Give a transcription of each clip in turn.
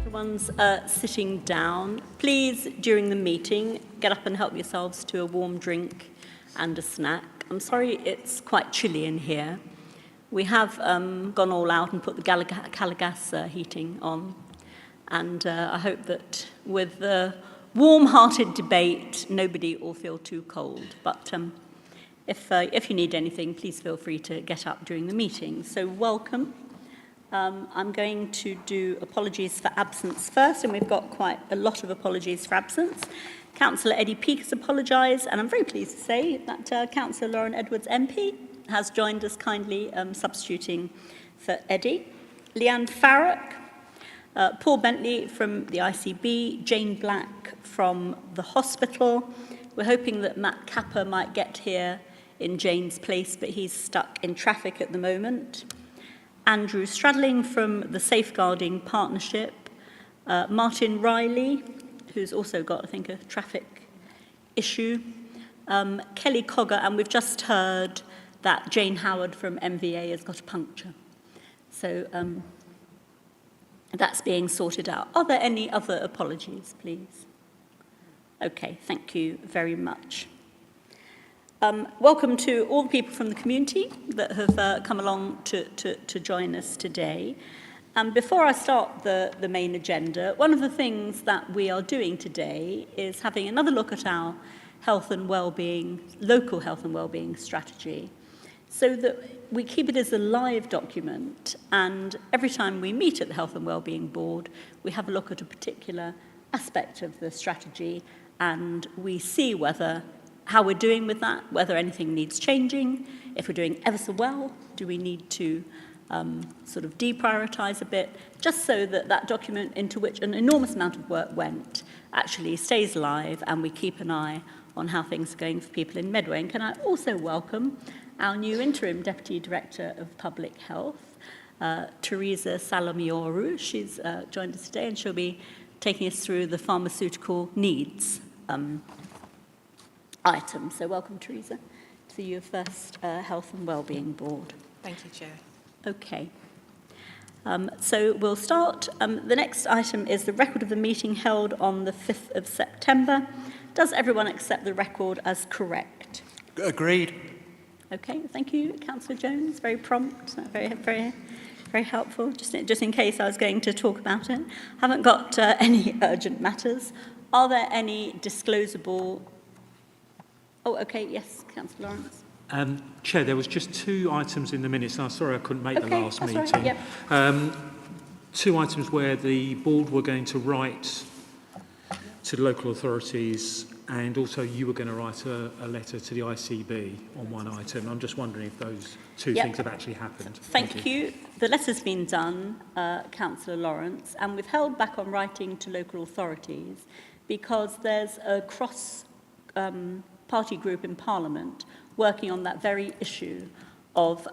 everyone's sitting down, please, during the meeting, get up and help yourselves to a warm drink and a snack. I'm sorry it's quite chilly in here. We have gone all out and put the Calagas heating on, and I hope that with the warm-hearted debate, nobody will feel too cold. But if you need anything, please feel free to get up during the meeting. So welcome. I'm going to do apologies for absence first, and we've got quite a lot of apologies for absence. Councillor Eddie Peake has apologised, and I'm very pleased to say that Councillor Lauren Edwards MP has joined us kindly, substituting for Eddie. Leanne Farrock, Paul Bentley from the ICB, Jane Black from the hospital. We're hoping that Matt Capper might get here in Jane's place, but he's stuck in traffic at the moment. Andrew Stradling from the Safeguarding Partnership, Martin Riley, who's also got, I think, a traffic issue, Kelly Cogger, and we've just heard that Jane Howard from MVA has got a puncture. So that's being sorted out. Are there any other apologies, please? Okay, thank you very much. Welcome to all the people from the community that have come along to join us today. Before I start the main agenda, one of the things that we are doing today is having another look at our health and wellbeing, local health and wellbeing strategy, so that we keep it as a live document, and every time we meet at the Health and Wellbeing Board, we have a look at a particular aspect of the strategy, and we see how we're doing with that, whether anything needs changing, if we're doing ever so well, do we need to sort of deprioritise a bit, just so that that document into which an enormous amount of work went actually stays live, and we keep an eye on how things are going for people in Medway. And can I also welcome our new Interim Deputy Director of Public Health, Teresa Salomioru. She's joined us today, and she'll be taking us through the pharmaceutical needs item. So welcome, Teresa, to your first Health and Wellbeing Board. Thank you, Chair. Okay. So we'll start. The next item is the record of the meeting held on the 5th of September. Does everyone accept the record as correct? Agreed. Okay, thank you, Councillor Jones. Very prompt, very helpful. Just in case I was going to talk about it. Haven't got any urgent matters. Are there any disclosable? Oh, okay, yes, Councillor Lawrence. Chair, there was just two items in the minutes, and I'm sorry I couldn't make the last meeting. Right, yep. Two items where the board were going to write to the local authorities, and also you were going to write a letter to the ICB on one item. I'm just wondering if those two things have actually happened. Thank you. The letter's been done, Councillor Lawrence, and we've held back on writing to local authorities because there's a cross-party group in Parliament working on that very issue of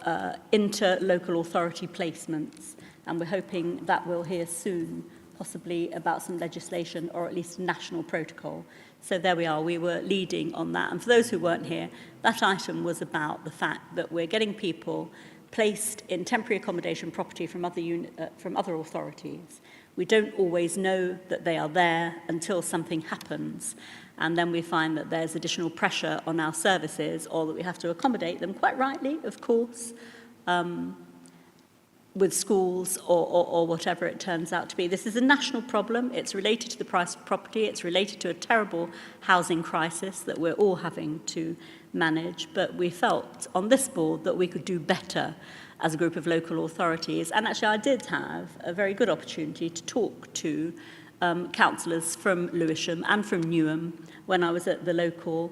inter-local authority placements, and we're hoping that we'll hear soon, possibly about some legislation or at least a national protocol. So there we are, we were leading on that. And for those who weren't here, that item was about the fact that we're getting people placed in temporary accommodation property from other authorities. We don't always know that they are there until something happens. And then we find that there's additional pressure on our services, or that we have to accommodate them, quite rightly, of course, with schools or whatever it turns out to be. This is a national problem. It's related to the price of property. It's related to a terrible housing crisis that we're all having to manage. But we felt on this board that we could do better as a group of local authorities. And actually, I did have a very good opportunity to talk to councillors from Lewisham and from Newham when I was at the local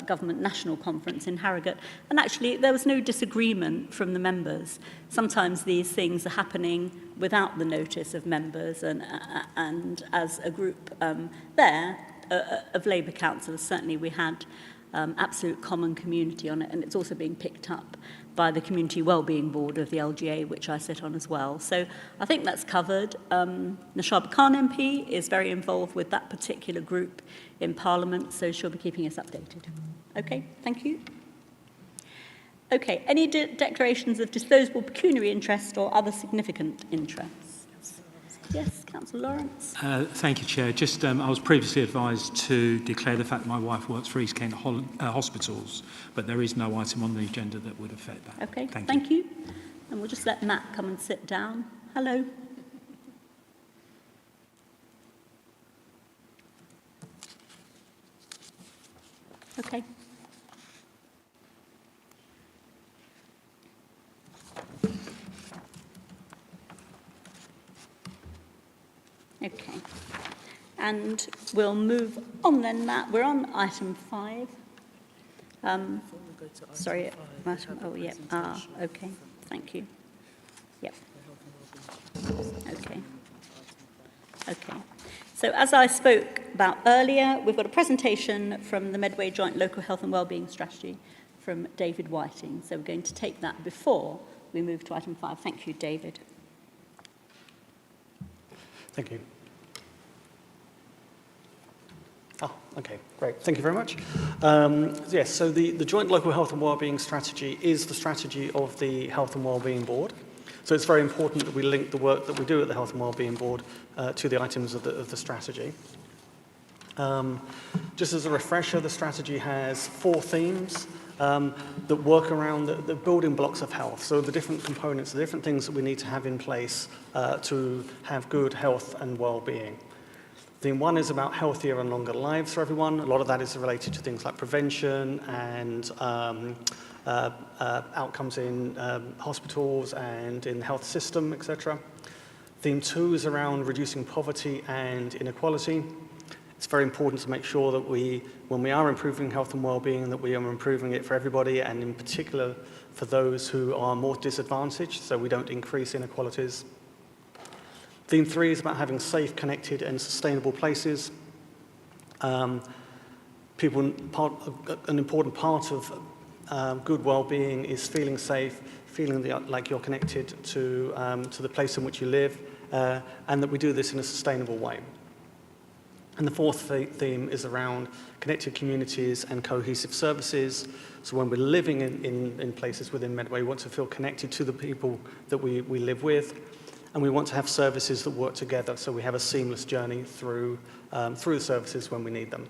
government national conference in Harrogate. And actually, there was no disagreement from the members. Sometimes these things are happening without the notice of members, and as a group there of Labour councillors, certainly we had absolute common community on it, and it's also being picked up by the Community Wellbeing Board of the LGA, which I sit on as well. So I think that's covered. Nashaba Khan MP is very involved with that particular group in Parliament, so she'll be keeping us updated. Okay, thank you. Okay, any declarations of disclosable pecuniary interest or other significant interests? Yes. Councillor Lawrence. Thank you, Chair. Just, I was previously advised to declare the fact that my wife works for East Kent Hospitals, but there is no item on the agenda that would affect that. Okay, Thank thank you. And we'll just let Matt come and sit down. Hello. Okay. Okay. And we'll move on then, Matt. We're on item 5. Sorry, oh, yeah. Okay. Thank you. Yep. Okay. Okay. So as I spoke about earlier, we've got a presentation from the Medway Joint Local Health and Wellbeing Strategy from David Whiting. So we're going to take that before we move to item 5. Thank you, David. Thank you. Oh, okay, great. Thank you very much. Yes, so the Joint Local Health and Wellbeing Strategy is the strategy of the Health and Wellbeing Board. So it's very important that we link the work that we do at the Health and Wellbeing Board to the items of the strategy. Just as a refresher, the strategy has 4 themes that work around the building blocks of health. So the different components, the different things that we need to have in place to have good health and well-being. Theme 1 is about healthier and longer lives for everyone. A lot of that is related to things like prevention and outcomes in hospitals and in the health system, etc. Theme 2 is around reducing poverty and inequality. It's very important to make sure that when we are improving health and well-being, that we are improving it for everybody, and in particular for those who are more disadvantaged, so we don't increase inequalities. Theme 3 is about having safe, connected, and sustainable places. An important part of good well-being is feeling safe, feeling like you're connected to the place in which you live, and that we do this in a sustainable way. And the 4th theme is around connected communities and cohesive services. So when we're living in places within Medway, we want to feel connected to the people that we live with, and we want to have services that work together so we have a seamless journey through the services when we need them.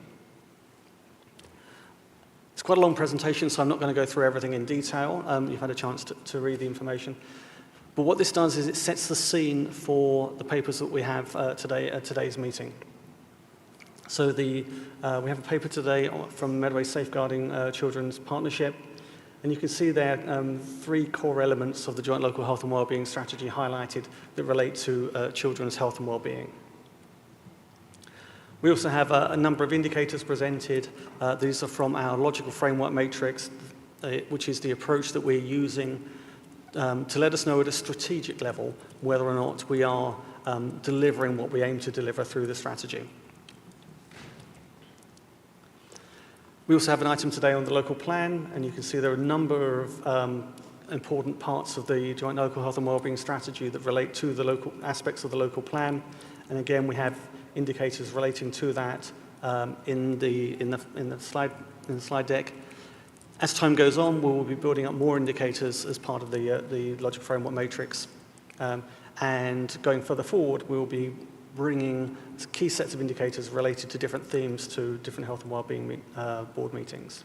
It's quite a long presentation, so I'm not going to go through everything in detail. You've had a chance to read the information. But what this does is it sets the scene for the papers that we have today at today's meeting. So we have a paper today from Medway Safeguarding Children's Partnership, and you can see there 3 core elements of the Joint Local Health and Wellbeing Strategy highlighted that relate to children's health and wellbeing. We also have a number of indicators presented. These are from our logical framework matrix, which is the approach that we're using to let us know at a strategic level whether or not we are delivering what we aim to deliver through the strategy. We also have an item today on the local plan, and you can see there are a number of important parts of the Joint Local Health and Wellbeing Strategy that relate to the local aspects of the local plan. And again, we have indicators relating to that in the slide deck. As time goes on, we will be building up more indicators as part of the logical framework matrix. And going further forward, we will be bringing key sets of indicators related to different themes to different health and wellbeing board meetings.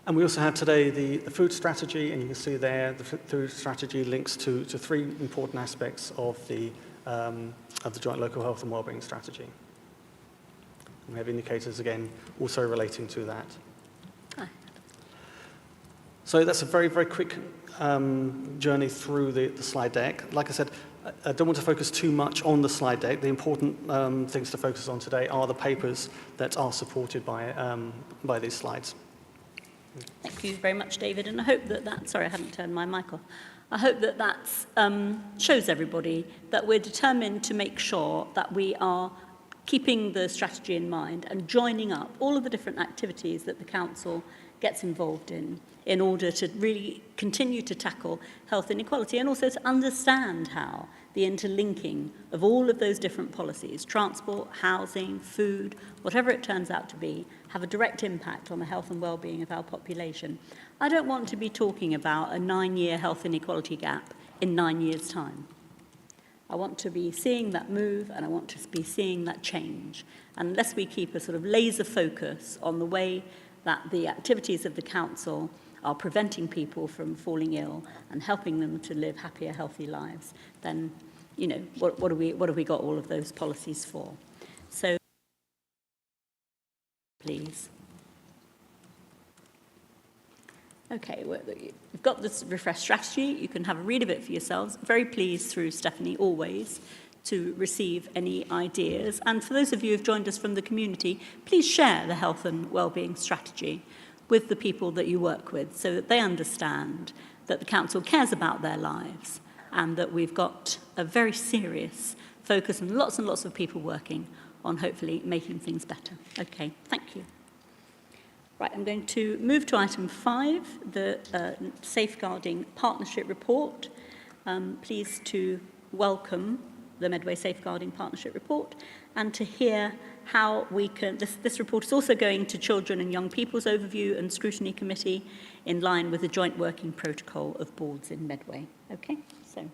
And we also have today the food strategy, and you can see there the food strategy links to 3 important aspects of the Joint Local Health and Wellbeing Strategy. And we have indicators again also relating to that. Hi. So that's a very, very quick journey through the slide deck. Like I said, I don't want to focus too much on the slide deck. The important things to focus on today are the papers that are supported by these slides. Thank you very much, David. And I hope that sorry, I hadn't turned my mic off. I hope that shows everybody that we're determined to make sure that we are keeping the strategy in mind and joining up all of the different activities that the Council gets involved in order to really continue to tackle health inequality and also to understand how the interlinking of all of those different policies, transport, housing, food, whatever it turns out to be, have a direct impact on the health and well-being of our population. I don't want to be talking about a 9-year health inequality gap in 9 years' time. I want to be seeing that move, and I want to be seeing that change. And unless we keep a sort of laser focus on the way that the activities of the council are preventing people from falling ill and helping them to live happier, healthy lives, then, you know, what have we got all of those policies for? So, please. Okay, we've got this refresh strategy. You can have a read of it for yourselves. Very pleased through Stephanie, always, to receive any ideas. And for those of you who've joined us from the community, please share the health and wellbeing strategy with the people that you work with so that they understand that the council cares about their lives and that we've got a very serious focus and lots of people working on hopefully making things better. Okay, thank you. Right, I'm going to move to item 5, the Safeguarding Partnership Report. Pleased to welcome the Medway Safeguarding Partnership Report and to hear how we can... This report is also going to Children and Young People's Overview and Scrutiny Committee in line with the joint working protocol of boards in Medway. Okay, so...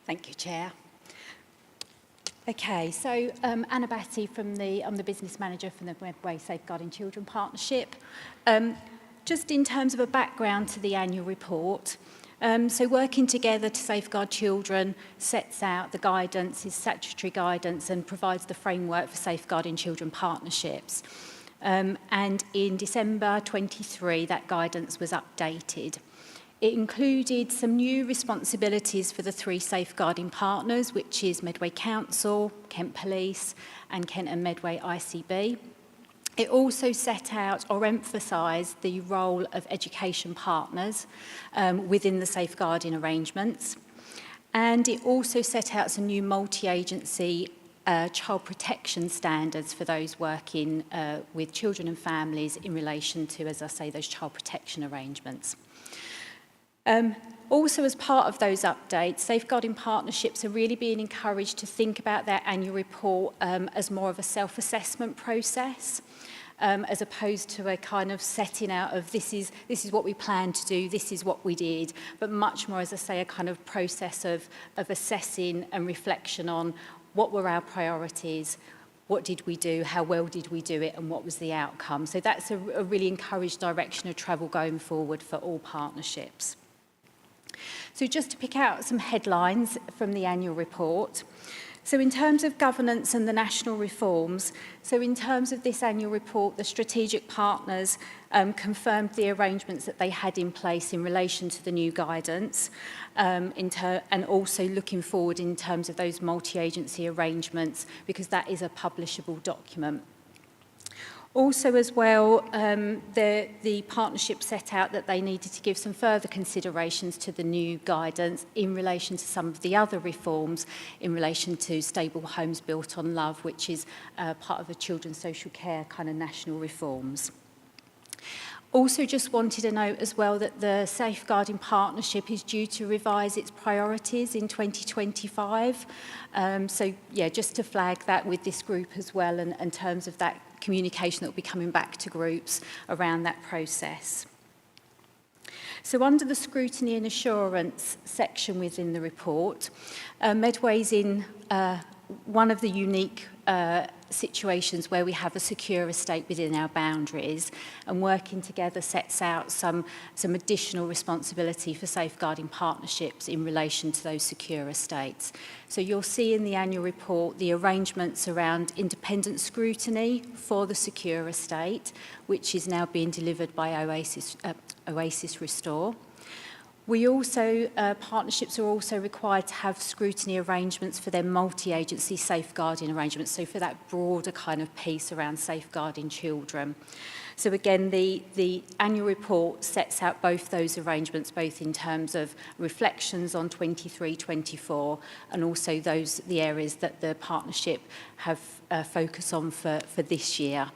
Thank you, Chair. Okay, so Anna Batty I'm the business manager from the Medway Safeguarding Children Partnership. Just in terms of a background to the annual report, so working together to safeguard children sets out the guidance, is statutory guidance, and provides the framework for safeguarding children partnerships. And in December 23, that guidance was updated. It included some new responsibilities for the 3 safeguarding partners, which is Medway Council, Kent Police, and Kent and Medway ICB. It also set out or emphasised the role of education partners within the safeguarding arrangements. And it also set out some new multi-agency child protection standards for those working with children and families in relation to, as I say, those child protection arrangements. Also, as part of those updates, safeguarding partnerships are really being encouraged to think about their annual report as more of a self-assessment process, as opposed to a kind of setting out of this is what we plan to do, this is what we did, but much more, as I say, a kind of process of assessing and reflection on what were our priorities, what did we do, how well did we do it, and what was the outcome. So that's a really encouraged direction of travel going forward for all partnerships. So just to pick out some headlines from the annual report. So in terms of governance and the national reforms, so in terms of this annual report, the strategic partners confirmed the arrangements that they had in place in relation to the new guidance, and also looking forward in terms of those multi-agency arrangements, because that is a publishable document. Also, as well, the partnership set out that they needed to give some further considerations to the new guidance in relation to some of the other reforms in relation to stable homes built on love, which is part of the children's social care kind of national reforms. Also just wanted to note as well that the Safeguarding Partnership is due to revise its priorities in 2025. So, yeah, just to flag that with this group as well, and in terms of that communication that will be coming back to groups around that process. So under the scrutiny and assurance section within the report, Medway's in one of the unique situations where we have a secure estate within our boundaries, and working together sets out some additional responsibility for safeguarding partnerships in relation to those secure estates. So you'll see in the annual report the arrangements around independent scrutiny for the secure estate, which is now being delivered by Oasis Restore. We also, partnerships are also required to have scrutiny arrangements for their multi-agency safeguarding arrangements, so for that broader kind of piece around safeguarding children. So again, the annual report sets out both those arrangements, both in terms of reflections on 23-24 and also the areas that the partnership have focus on for this year.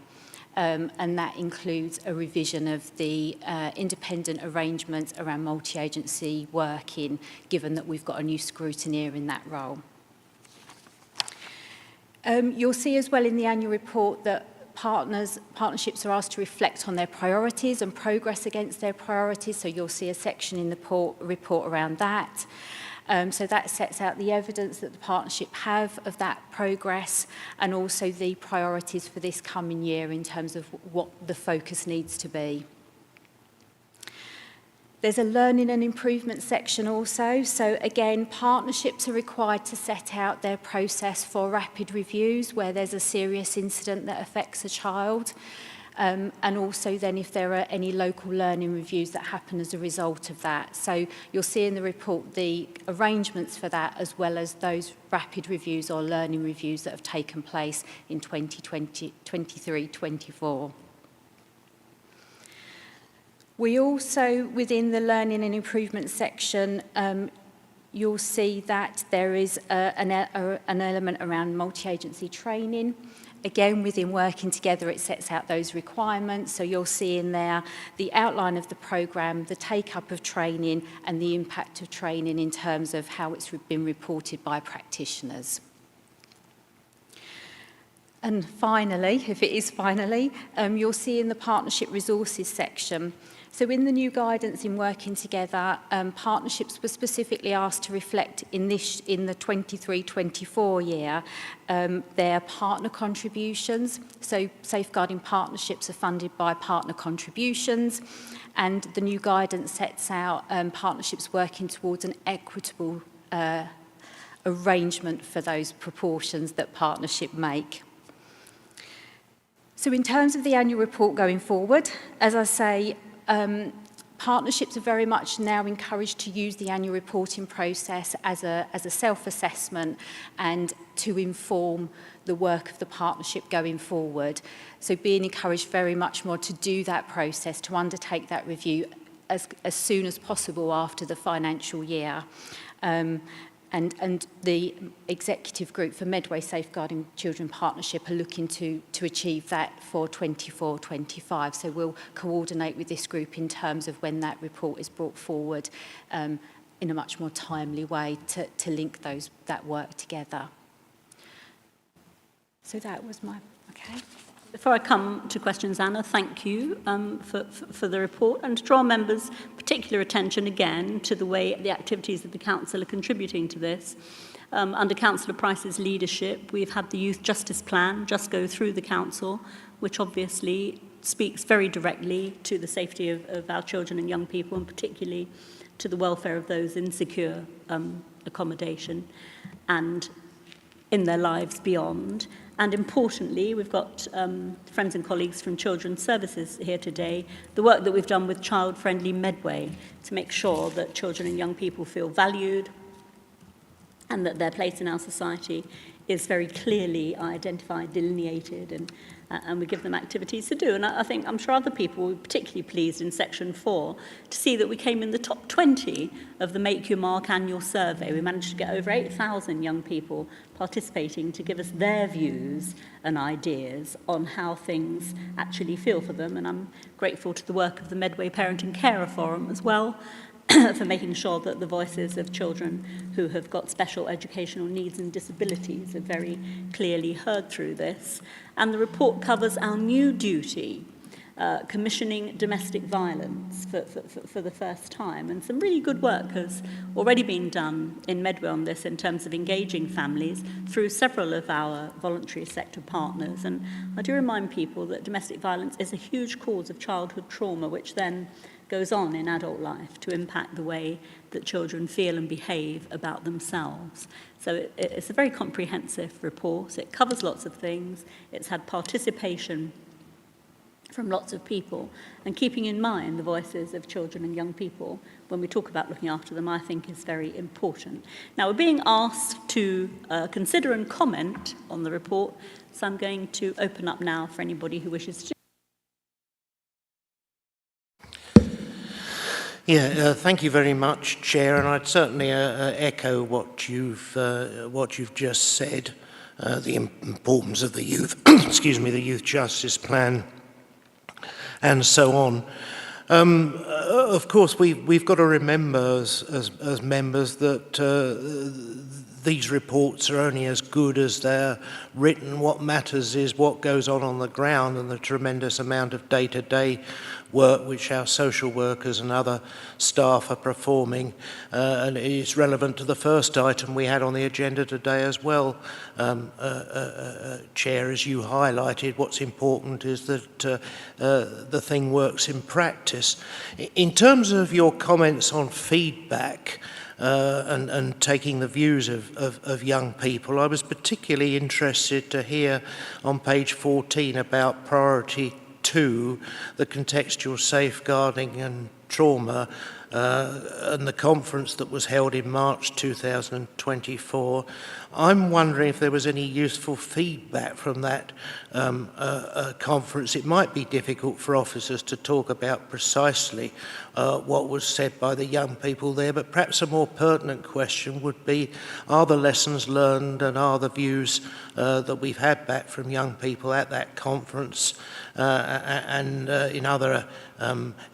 And that includes a revision of the independent arrangements around multi-agency working, given that we've got a new scrutineer in that role. You'll see as well in the annual report that partnerships are asked to reflect on their priorities and progress against their priorities, so you'll see a section in the report around that. So that sets out the evidence that the partnership have of that progress and also the priorities for this coming year in terms of what the focus needs to be. There's a learning and improvement section also. So again, partnerships are required to set out their process for rapid reviews where there's a serious incident that affects a child. And also then if there are any local learning reviews that happen as a result of that. So you'll see in the report the arrangements for that as well as those rapid reviews or learning reviews that have taken place in 2020, 23-24. We also, within the learning and improvement section, you'll see that there is an element around multi-agency training. Again, within working together, it sets out those requirements. So you'll see in there the outline of the programme, the take-up of training, and the impact of training in terms of how it's been reported by practitioners. And finally, if it is finally, you'll see in the partnership resources section. So in the new guidance in working together, partnerships were specifically asked to reflect in the 23-24 year their partner contributions. So safeguarding partnerships are funded by partner contributions, and the new guidance sets out partnerships working towards an equitable arrangement for those proportions that partnership make. So in terms of the annual report going forward, as I say, partnerships are very much now encouraged to use the annual reporting process as a self-assessment and to inform the work of the partnership going forward. So being encouraged very much more to do that process, to undertake that review as soon as possible after the financial year. And the executive group for Medway Safeguarding Children Partnership are looking to achieve that for 24-25. So we'll coordinate with this group in terms of when that report is brought forward in a much more timely way to link that work together. So that was my, okay. Before I come to questions, Anna, thank you for the report, and to draw members' particular attention again to the way the activities of the Council are contributing to this. Under Councillor Price's leadership, we've had the Youth Justice Plan just go through the Council, which obviously speaks very directly to the safety of our children and young people, and particularly to the welfare of those in secure accommodation and in their lives beyond. And importantly, we've got friends and colleagues from Children's Services here today, the work that we've done with child-friendly Medway to make sure that children and young people feel valued and that their place in our society is very clearly identified, delineated, and we give them activities to do. And I think, I'm sure other people were particularly pleased in section 4 to see that we came in the top 20 of the Make Your Mark annual survey. We managed to get over 8,000 young people participating to give us their views and ideas on how things actually feel for them. And I'm grateful to the work of the Medway Parent and Carer Forum as well, for making sure that the voices of children who have got special educational needs and disabilities are very clearly heard through this. And the report covers our new duty, commissioning domestic violence for the first time. And some really good work has already been done in Medway on this in terms of engaging families through several of our voluntary sector partners. And I do remind people that domestic violence is a huge cause of childhood trauma, which then goes on in adult life to impact the way that children feel and behave about themselves. So it's a very comprehensive report. It covers lots of things. It's had participation from lots of people, and keeping in mind the voices of children and young people when we talk about looking after them, I think is very important. Now, we're being asked to consider and comment on the report, so I'm going to open up now for anybody who wishes to. Yeah, thank you very much, Chair, and I'd certainly echo what you've just said, the importance of the youth, the Youth Justice Plan, and so on. Of course, we've got to remember as members that these reports are only as good as they're written. What matters is what goes on the ground and the tremendous amount of day-to-day work which our social workers and other staff are performing. And it's relevant to the first item we had on the agenda today as well. Chair, as you highlighted, what's important is that the thing works in practice. In terms of your comments on feedback, and taking the views of young people, I was particularly interested to hear on page 14 about priority 2, the contextual safeguarding and trauma, and the conference that was held in March 2024. I'm wondering if there was any useful feedback from that conference. It might be difficult for officers to talk about precisely what was said by the young people there, but perhaps a more pertinent question would be, are the lessons learned and are the views that we've had back from young people at that conference and in other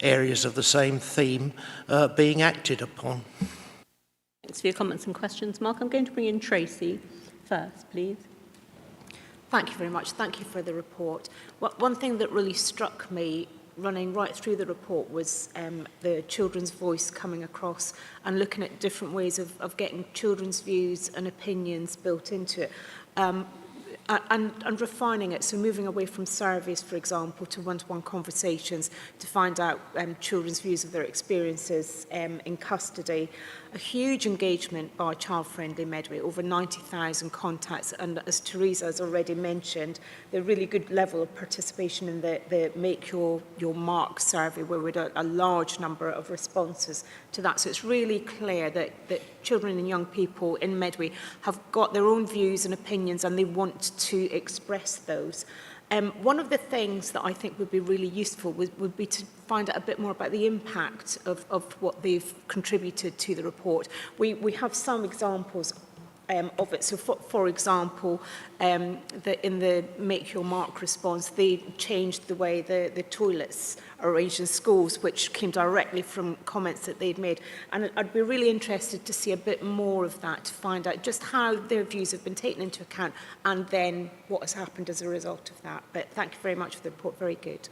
areas of the same theme being acted upon? Thanks for your comments and questions. Mark, I'm going to bring in Tracy first, please. Thank you very much. Thank you for the report. One thing that really struck me running right through the report was the children's voice coming across and looking at different ways of getting children's views and opinions built into it. And refining it, so moving away from surveys, for example, to one-to-one conversations to find out children's views of their experiences in custody. A huge engagement by Child Friendly Medway, over 90,000 contacts, and as Teresa has already mentioned, the really good level of participation in the Make Your Mark survey, where we had a large number of responses to that. So it's really clear that children and young people in Medway have got their own views and opinions, and they want to express those. One of the things that I think would be really useful would be to find out a bit more about the impact of what they've contributed to the report. We have some examples of it. So, for example, in the Make Your Mark response, they changed the way the toilets are arranged in schools, which came directly from comments that they'd made. And I'd be really interested to see a bit more of that, to find out just how their views have been taken into account and then what has happened as a result of that. But thank you very much for the report. Very good.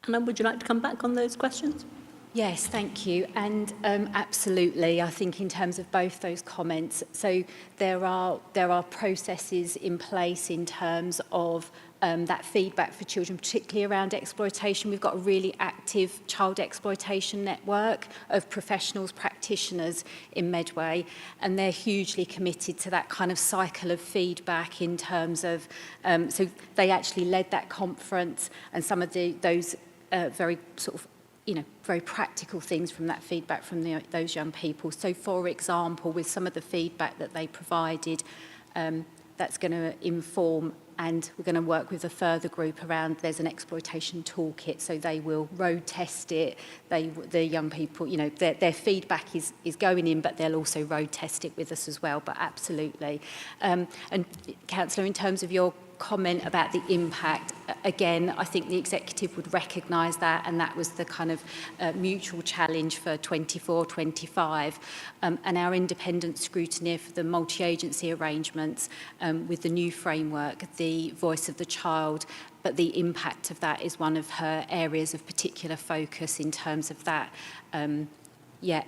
Anna, would you like to come back on those questions? Yes, thank you. And absolutely, I think in terms of both those comments, so there are processes in place in terms of that feedback for children, particularly around exploitation. We've got a really active child exploitation network of professionals, practitioners in Medway, and they're hugely committed to that kind of cycle of feedback in terms of, so they actually led that conference, and some of those very sort of, very practical things from that feedback from those young people. So, for example, with some of the feedback that they provided, that's going to inform, and we're going to work with a further group around, there's an exploitation toolkit, so they will road test it. The young people, their feedback is going in, but they'll also road test it with us as well, but absolutely. And Councillor, in terms of your comment about the impact, again, I think the executive would recognise that, and that was the kind of mutual challenge for 24-25, and our independent scrutineer for the multi-agency arrangements with the new framework, the voice of the child, but the impact of that is one of her areas of particular focus in terms of that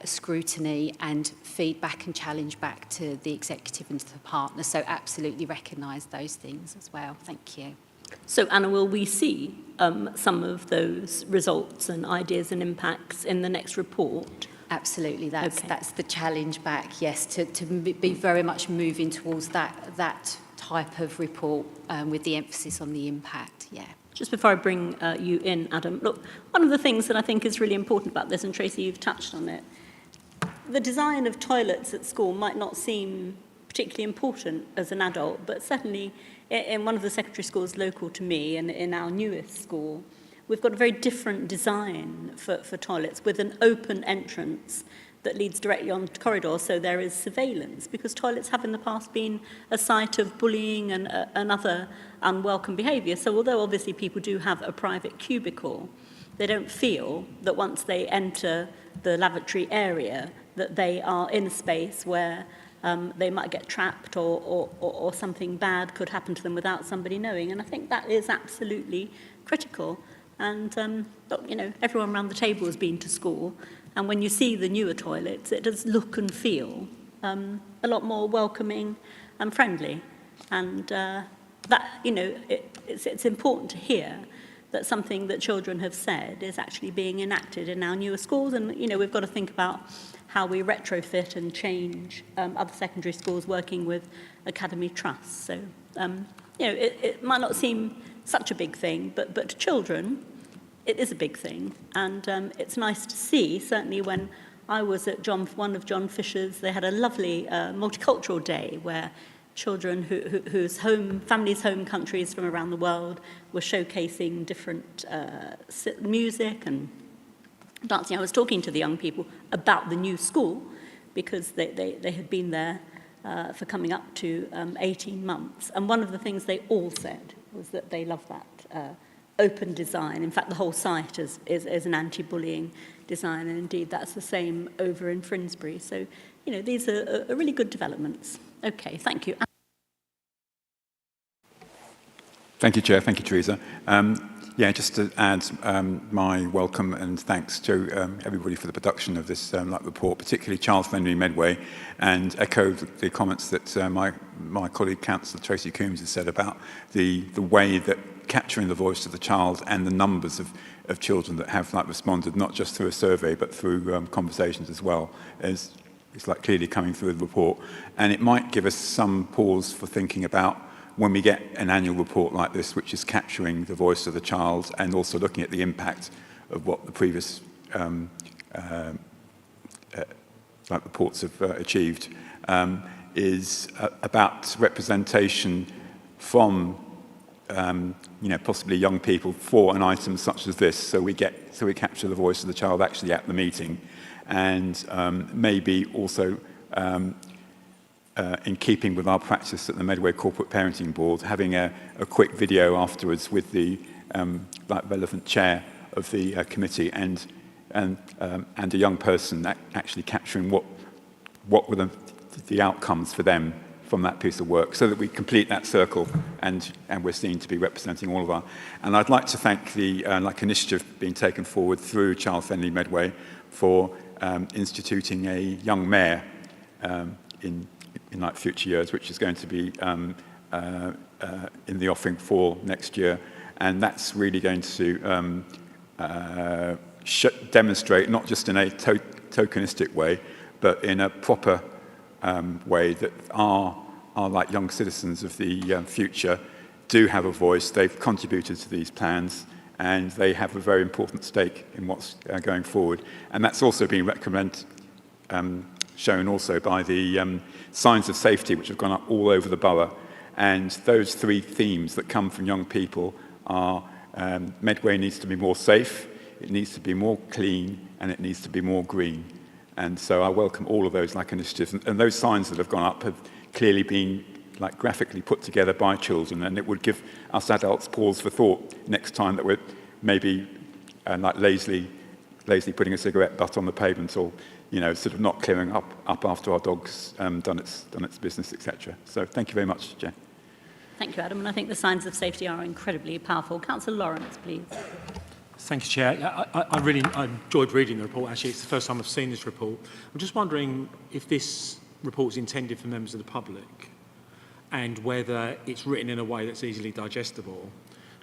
scrutiny and feedback and challenge back to the executive and to the partner. So absolutely recognise those things as well. Thank you. So, Anna, will we see some of those results and ideas and impacts in the next report? Absolutely, that's the challenge back, yes, to be very much moving towards that type of report with the emphasis on the impact, yeah. Just before I bring you in, Adam, look, one of the things that I think is really important about this, and Tracy, you've touched on it, the design of toilets at school might not seem particularly important as an adult, but certainly in one of the secondary schools local to me and in our newest school, we've got a very different design for toilets with an open entrance that leads directly onto corridors, so there is surveillance, because toilets have in the past been a site of bullying and other unwelcome behaviour. So although obviously people do have a private cubicle, They don't feel that once they enter the lavatory area that they are in a space where they might get trapped or something bad could happen to them without somebody knowing. And I think that is absolutely critical. And, you know, everyone around the table has been to school. And when you see the newer toilets, it does look and feel a lot more welcoming and friendly. And that, you know, it's important to hear that something that children have said is actually being enacted in our newer schools. And, you know, we've got to think about how we retrofit and change other secondary schools working with academy trusts. So, you know, it might not seem such a big thing, but to children, it is a big thing. And it's nice to see, certainly when I was at one of John Fisher's, they had a lovely multicultural day where children whose families' home countries from around the world were showcasing different music and dancing. I was talking to the young people about the new school because they had been there for coming up to 18 months. And one of the things they all said was that they love that open design. In fact, the whole site is an anti-bullying design, and indeed that's the same over in Finsbury. So, you know, these are really good developments. Okay, thank you. Thank you, Chair. Thank you, Teresa. Yeah, just to add my welcome and thanks to everybody for the production of this report, particularly Charles Henry Medway, and echo the comments that my colleague Councillor Tracy Coombs has said about the way that capturing the voice of the child and the numbers of children that have responded, not just through a survey but through conversations as well, is clearly coming through the report. And it might give us some pause for thinking about when we get an annual report like this, which is capturing the voice of the child and also looking at the impact of what the previous reports have achieved, is about representation from possibly young people for an item such as this. So we capture the voice of the child actually at the meeting, and maybe also in keeping with our practice at the Medway Corporate Parenting Board, having a quick video afterwards with the relevant chair of the committee and a young person actually capturing what were the outcomes for them from that piece of work, so that we complete that circle and we're seen to be representing all of our. And I'd like to thank the initiative being taken forward through Charles Henry Medway for instituting a young mayor in future years, which is going to be in the offing for next year. And that's really going to demonstrate, not just in a tokenistic way, but in a proper way, that our young citizens of the future do have a voice. They've contributed to these plans, and they have a very important stake in what's going forward. And that's also been shown also by the signs of safety, which have gone up all over the borough. And those three themes that come from young people are Medway needs to be more safe, it needs to be more clean, and it needs to be more green. And so I welcome all of those initiatives. And those signs that have gone up have clearly been graphically put together by children, and it would give us adults pause for thought next time that we're maybe lazily putting a cigarette butt on the pavement, or sort of not clearing up after our dog's done its business, etc. So thank you very much, Jen. Thank you, Adam. And I think the signs of safety are incredibly powerful. Councillor Lawrence, please. Thank you, Chair. I really enjoyed reading the report. Actually, it's the first time I've seen this report. I'm just wondering if this report is intended for members of the public and whether it's written in a way that's easily digestible.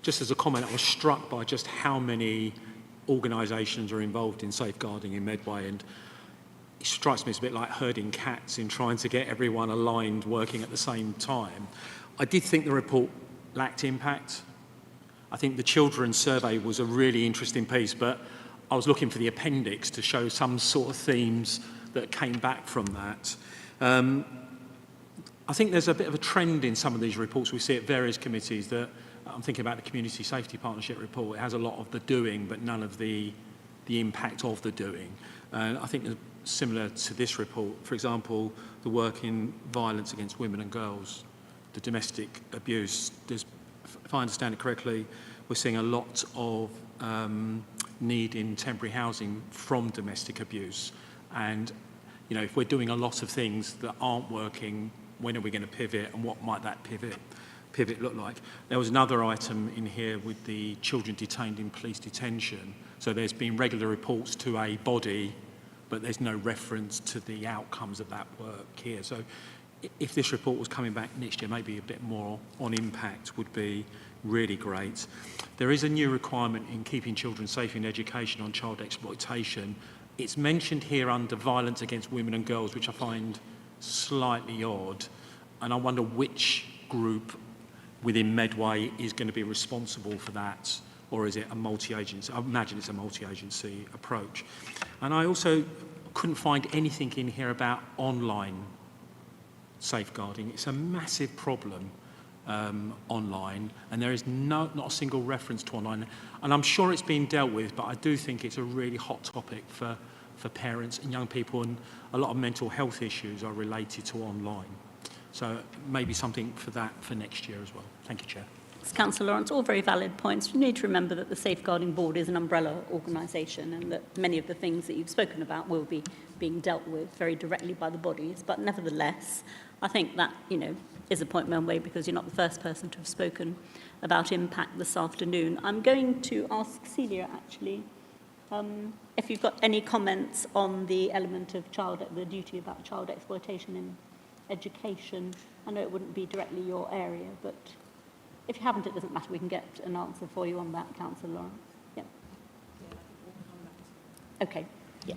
Just as a comment, I was struck by just how many organisations are involved in safeguarding in Medway, and it strikes me as a bit like herding cats in trying to get everyone aligned working at the same time. I did think the report lacked impact. I think the children's survey was a really interesting piece, but I was looking for the appendix to show some sort of themes that came back from that. I think there's a bit of a trend in some of these reports. We see at various committees that, I'm thinking about the Community Safety Partnership report, it has a lot of the doing, but none of the impact of the doing. And I think similar to this report, for example, the work in violence against women and girls, the domestic abuse, if I understand it correctly, we're seeing a lot of needing temporary housing from domestic abuse. And, you know, if we're doing a lot of things that aren't working, when are we going to pivot, and what might that pivot look like? There was another item in here with the children detained in police detention. So there's been regular reports to a body, but there's no reference to the outcomes of that work here. So if this report was coming back next year, maybe a bit more on impact would be really great. There is a new requirement in keeping children safe in education on child exploitation. It's mentioned here under violence against women and girls, which I find slightly odd. And I wonder which group within Medway is going to be responsible for that, or is it a multi-agency? I imagine it's a multi-agency approach. And I also couldn't find anything in here about online safeguarding. It's a massive problem online, and there is not a single reference to online. And I'm sure it's being dealt with, but I do think it's a really hot topic for parents and young people, and a lot of mental health issues are related to online. So maybe something for that for next year as well. Thank you, Chair. Thanks, Councillor Lawrence. All very valid points. You need to remember that the Safeguarding Board is an umbrella organisation, and that many of the things that you've spoken about will be being dealt with very directly by the bodies. But nevertheless, I think that, you know, is a point well made, because you're not the first person to have spoken about impact this afternoon. I'm going to ask Celia, actually, if you've got any comments on the element of the duty about child exploitation in education. I know it wouldn't be directly your area, but if you haven't, it doesn't matter. We can get an answer for you on that, Councillor Lawrence. Yeah. Okay. Yeah.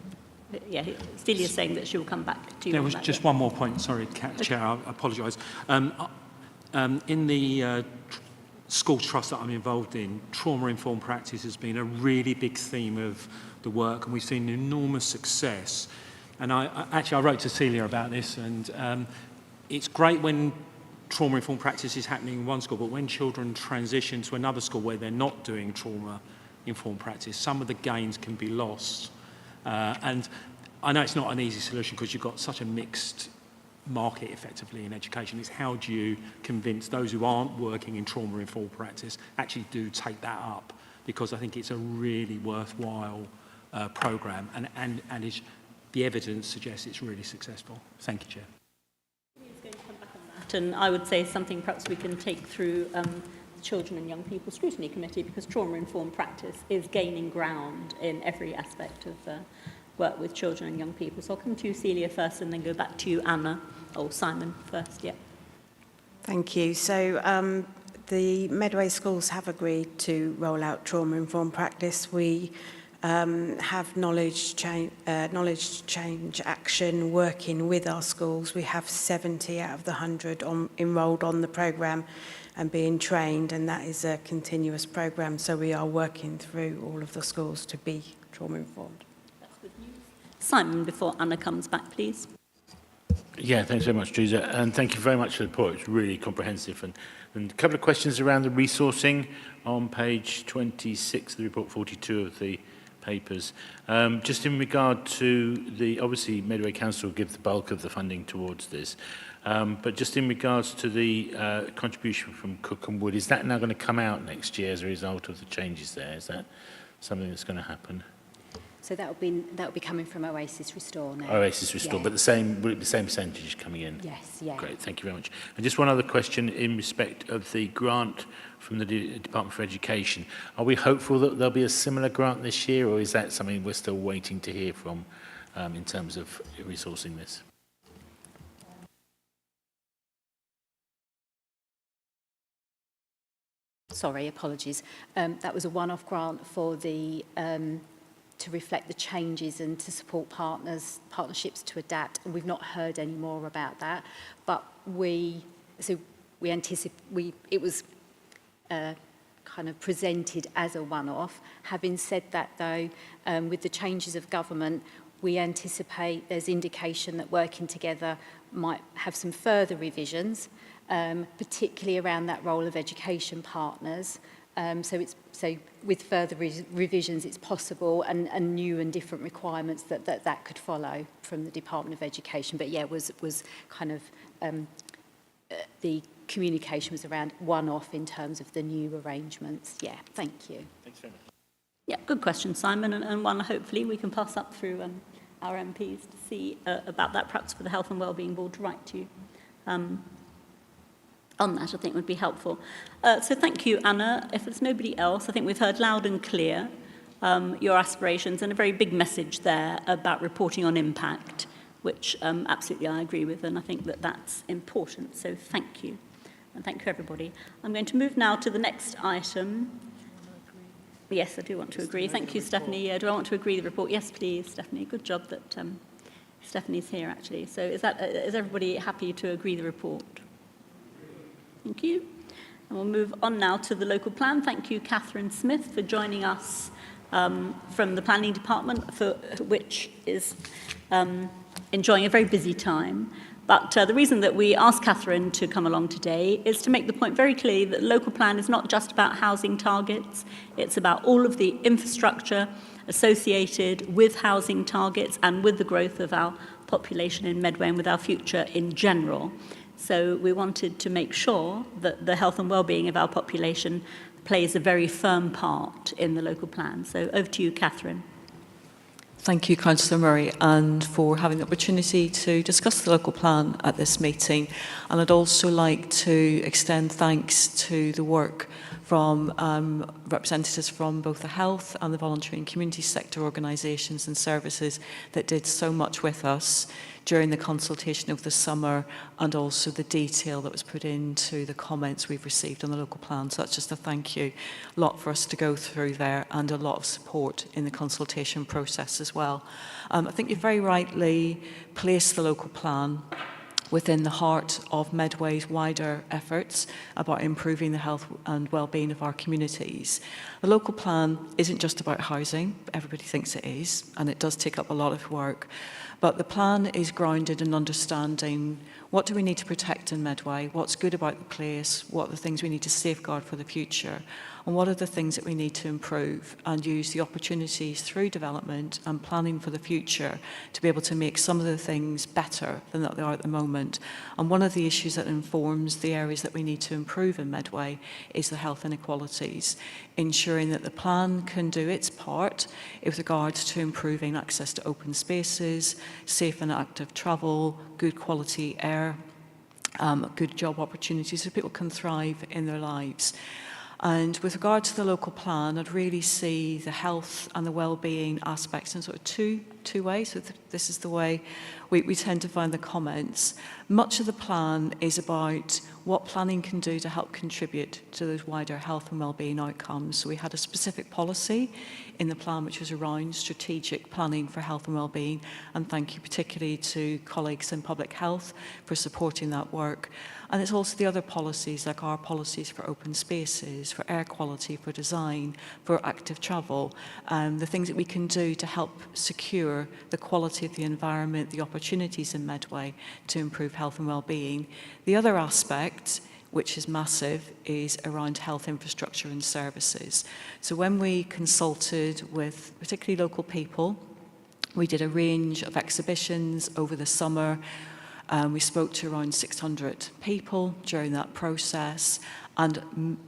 Yeah, Celia's saying that she will come back to you. There was just one more point. Sorry, Chair, I apologise. In the school trust that I'm involved in, trauma-informed practice has been a really big theme of the work, and we've seen enormous success. And I wrote to Celia about this, and it's great when trauma-informed practice is happening in one school, but when children transition to another school where they're not doing trauma-informed practice, some of the gains can be lost. And I know it's not an easy solution because you've got such a mixed market effectively in education. It's how do you convince those who aren't working in trauma-informed practice actually do take that up, because I think it's a really worthwhile programme, and the evidence suggests it's really successful. Thank you, Chair. And I would say something perhaps we can take through the Children and Young People Scrutiny Committee, because trauma-informed practice is gaining ground in every aspect of work with children and young people. So I'll come to you, Celia, first, and then go back to you, Anna, or Simon first. Yeah. Thank you. So the Medway schools have agreed to roll out trauma-informed practice. We have knowledge change action working with our schools. We have 70 out of the 100 enrolled on the programme and being trained, and that is a continuous programme. So we are working through all of the schools to be trauma-informed. That's good news. Simon, before Anna comes back, please. Yeah, thanks very much, Teresa, and thank you very much for the report. It's really comprehensive. And a couple of questions around the resourcing on page 26 of the report, 42 of the papers. Just in regard to obviously Medway Council will give the bulk of the funding towards this, but just in regards to the contribution from Cook and Wood, is that now going to come out next year as a result of the changes there? Is that something that's going to happen? So that will be coming from Oasis Restore now. Oasis Restore, yeah. But will it be the same percentage coming in? Yes, yeah. Great, thank you very much. And just one other question in respect of the grant from the Department for Education. Are we hopeful that there'll be a similar grant this year, or is that something we're still waiting to hear from in terms of resourcing this? Sorry, apologies. That was a one-off grant for the to reflect the changes and to support partnerships to adapt, and we've not heard any more about that. But it was kind of presented as a one-off. Having said that, though, with the changes of government, we anticipate there's indication that working together might have some further revisions, particularly around that role of education partners. So with further revisions, it's possible, and new and different requirements that could follow from the Department of Education. But yeah, was kind of the communication was around one-off in terms of the new arrangements. Yeah, thank you. Thanks very much. Yeah, good question, Simon, and one hopefully we can pass up through our MPs to see about that, perhaps for the Health and Wellbeing Board to write to you on that, I think would be helpful. So thank you, Anna. If there's nobody else, I think we've heard loud and clear your aspirations and a very big message there about reporting on impact, which absolutely I agree with, and I think that that's important. So thank you, and thank you everybody. I'm going to move now to the next item. Yes, I do want to agree. Thank you, Stephanie. Do I want to agree the report? Yes, please, Stephanie. Good job that Stephanie's here, actually. So is everybody happy to agree the report? Thank you. And we'll move on now to the local plan. Thank you, Catherine Smith, for joining us from the planning department, which is enjoying a very busy time. But the reason that we asked Catherine to come along today is to make the point very clear that the local plan is not just about housing targets, it's about all of the infrastructure associated with housing targets and with the growth of our population in Medway and with our future in general. So we wanted to make sure that the health and well-being of our population plays a very firm part in the local plan. So over to you, Catherine. Thank you, Councillor Murray, and for having the opportunity to discuss the local plan at this meeting. And I'd also like to extend thanks to the work from representatives from both the health and the voluntary and community sector organisations and services that did so much with us during the consultation over the summer, and also the detail that was put into the comments we've received on the local plan. So that's just a thank you. A lot for us to go through there, and a lot of support in the consultation process as well. I think you very rightly placed the local plan within the heart of Medway's wider efforts about improving the health and well-being of our communities. The local plan isn't just about housing. Everybody thinks it is, and it does take up a lot of work. But the plan is grounded in understanding what do we need to protect in Medway, what's good about the place, what are the things we need to safeguard for the future, and what are the things that we need to improve and use the opportunities through development and planning for the future to be able to make some of the things better than they are at the moment. And one of the issues that informs the areas that we need to improve in Medway is the health inequalities, ensuring that the plan can do its part with regards to improving access to open spaces, safe and active travel, good quality air, good job opportunities so people can thrive in their lives. And with regard to the local plan, I'd really see the health and the well-being aspects in sort of two ways. So this is the way we tend to find the comments. Much of the plan is about what planning can do to help contribute to those wider health and well-being outcomes. So we had a specific policy in the plan which was around strategic planning for health and well-being, and thank you particularly to colleagues in public health for supporting that work. And it's also the other policies, like our policies for open spaces, for air quality, for design, for active travel, the things that we can do to help secure the quality of the environment, the opportunities in Medway to improve health and well-being. The other aspect, which is massive, is around health infrastructure and services. So when we consulted with particularly local people, we did a range of exhibitions over the summer. We spoke to around 600 people during that process, and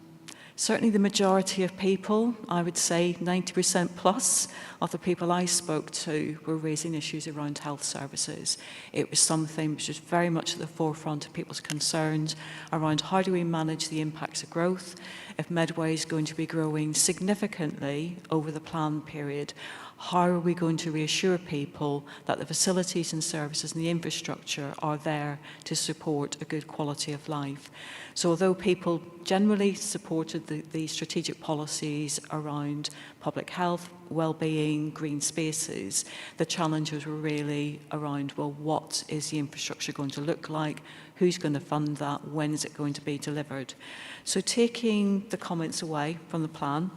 certainly the majority of people, I would say 90% plus of the people I spoke to were raising issues around health services. It was something which was very much at the forefront of people's concerns around how do we manage the impacts of growth. If Medway is going to be growing significantly over the planned period, how are we going to reassure people that the facilities and services and the infrastructure are there to support a good quality of life? So although people generally supported the strategic policies around public health, well-being, green spaces, the challenges were really around, well, what is the infrastructure going to look like? Who's going to fund that? When is it going to be delivered? So taking the comments away from the plan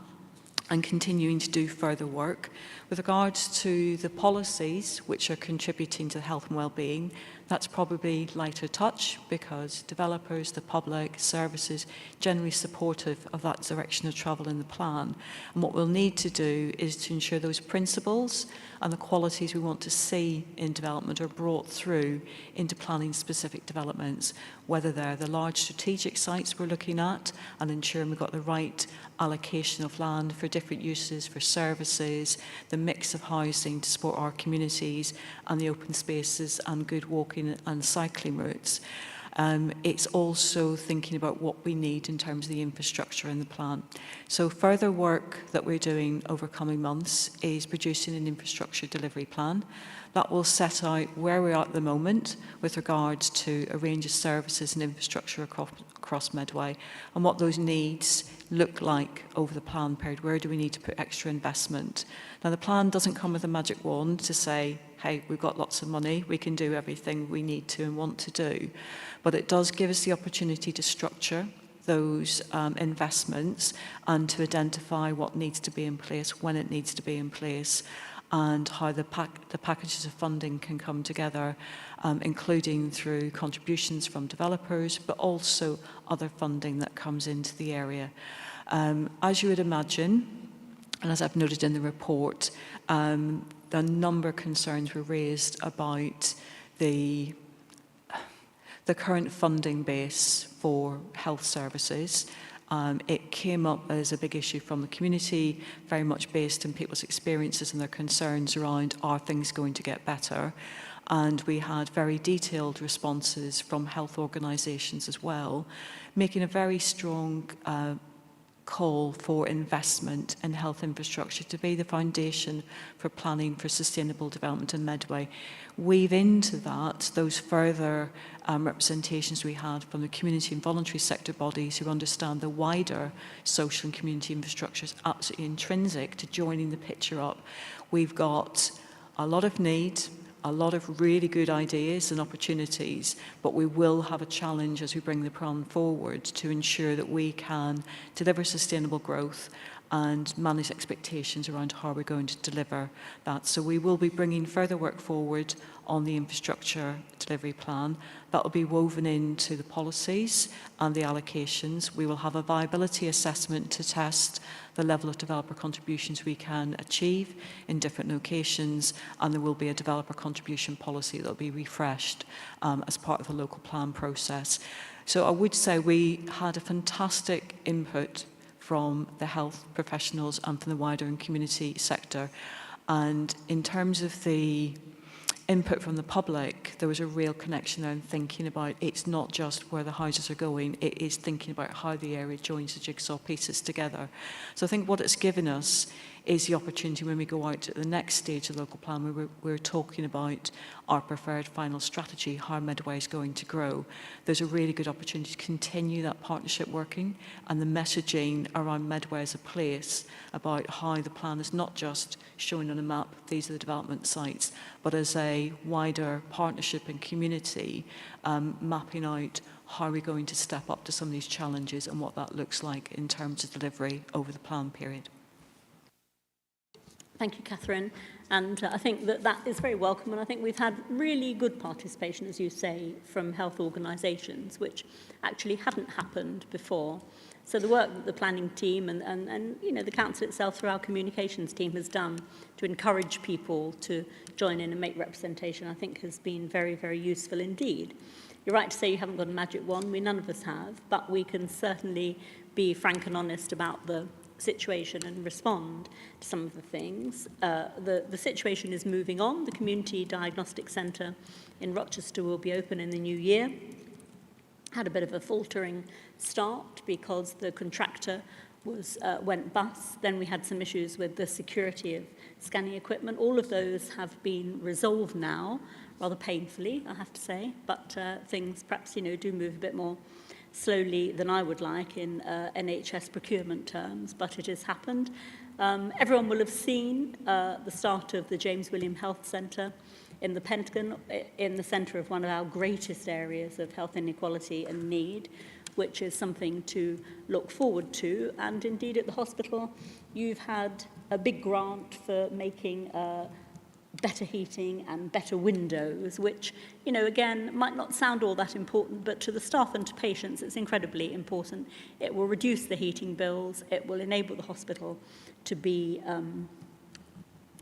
and continuing to do further work with regards to the policies which are contributing to health and well-being, That's probably lighter touch because developers, the public, services, generally supportive of that direction of travel in the plan. And what we'll need to do is to ensure those principles and the qualities we want to see in development are brought through into planning specific developments, whether they're the large strategic sites we're looking at and ensuring we've got the right allocation of land for different uses, for services, the mix of housing to support our communities and the open spaces and good walking and cycling routes. It's also thinking about what we need in terms of the infrastructure in the plan. So further work that we're doing over coming months is producing an infrastructure delivery plan that will set out where we are at the moment with regards to a range of services and infrastructure across Medway and what those needs look like over the plan period. Where do we need to put extra investment? Now, the plan doesn't come with a magic wand to say, hey, we've got lots of money, we can do everything we need to and want to do. But it does give us the opportunity to structure those investments and to identify what needs to be in place, when it needs to be in place, and how the packages of funding can come together, including through contributions from developers, but also other funding that comes into the area. As you would imagine, and as I've noted in the report, a number of concerns were raised about the current funding base for health services. It came up as a big issue from the community, very much based on people's experiences and their concerns around, are things going to get better? And we had very detailed responses from health organisations as well, making a very strong call for investment in health infrastructure to be the foundation for planning for sustainable development in Medway. Weave into that those further representations we had from the community and voluntary sector bodies who understand the wider social and community infrastructure is absolutely intrinsic to joining the picture up. We've got a lot of need, a lot of really good ideas and opportunities, but we will have a challenge as we bring the plan forward to ensure that we can deliver sustainable growth and manage expectations around how we're going to deliver that. So we will be bringing further work forward on the infrastructure delivery plan. That will be woven into the policies and the allocations. We will have a viability assessment to test the level of developer contributions we can achieve in different locations, and there will be a developer contribution policy that will be refreshed as part of the local plan process. So I would say we had a fantastic input from the health professionals and from the wider community sector. And in terms of the input from the public, there was a real connection there in thinking about it's not just where the houses are going, it is thinking about how the area joins the jigsaw pieces together. So I think what it's given us is the opportunity when we go out to the next stage of the local plan, where we're talking about our preferred final strategy, how Medway is going to grow. There's a really good opportunity to continue that partnership working and the messaging around Medway as a place about how the plan is not just showing on a map, these are the development sites, but as a wider partnership and community, mapping out how we're going to step up to some of these challenges and what that looks like in terms of delivery over the plan period. Thank you, Catherine. And I think that is very welcome. And I think we've had really good participation, as you say, from health organisations, which actually hadn't happened before. So the work that the planning team and you know, the council itself through our communications team has done to encourage people to join in and make representation, I think has been very, very useful indeed. You're right to say you haven't got a magic wand. None of us have, but we can certainly be frank and honest about the situation and respond to some of the things. The situation is moving on. The Community Diagnostic Centre in Rochester will be open in the new year. Had a bit of a faltering start because the contractor went bust. Then we had some issues with the security of scanning equipment. All of those have been resolved now, rather painfully, I have to say, but things perhaps, you know, do move a bit more slowly than I would like in NHS procurement terms, but it has happened. Everyone will have seen the start of the James William Health Centre in the Pentagon, in the centre of one of our greatest areas of health inequality and need, which is something to look forward to. And indeed at the hospital, you've had a big grant for making better heating and better windows, which, you know, again, might not sound all that important, but to the staff and to patients, it's incredibly important. It will reduce the heating bills. It will enable the hospital to be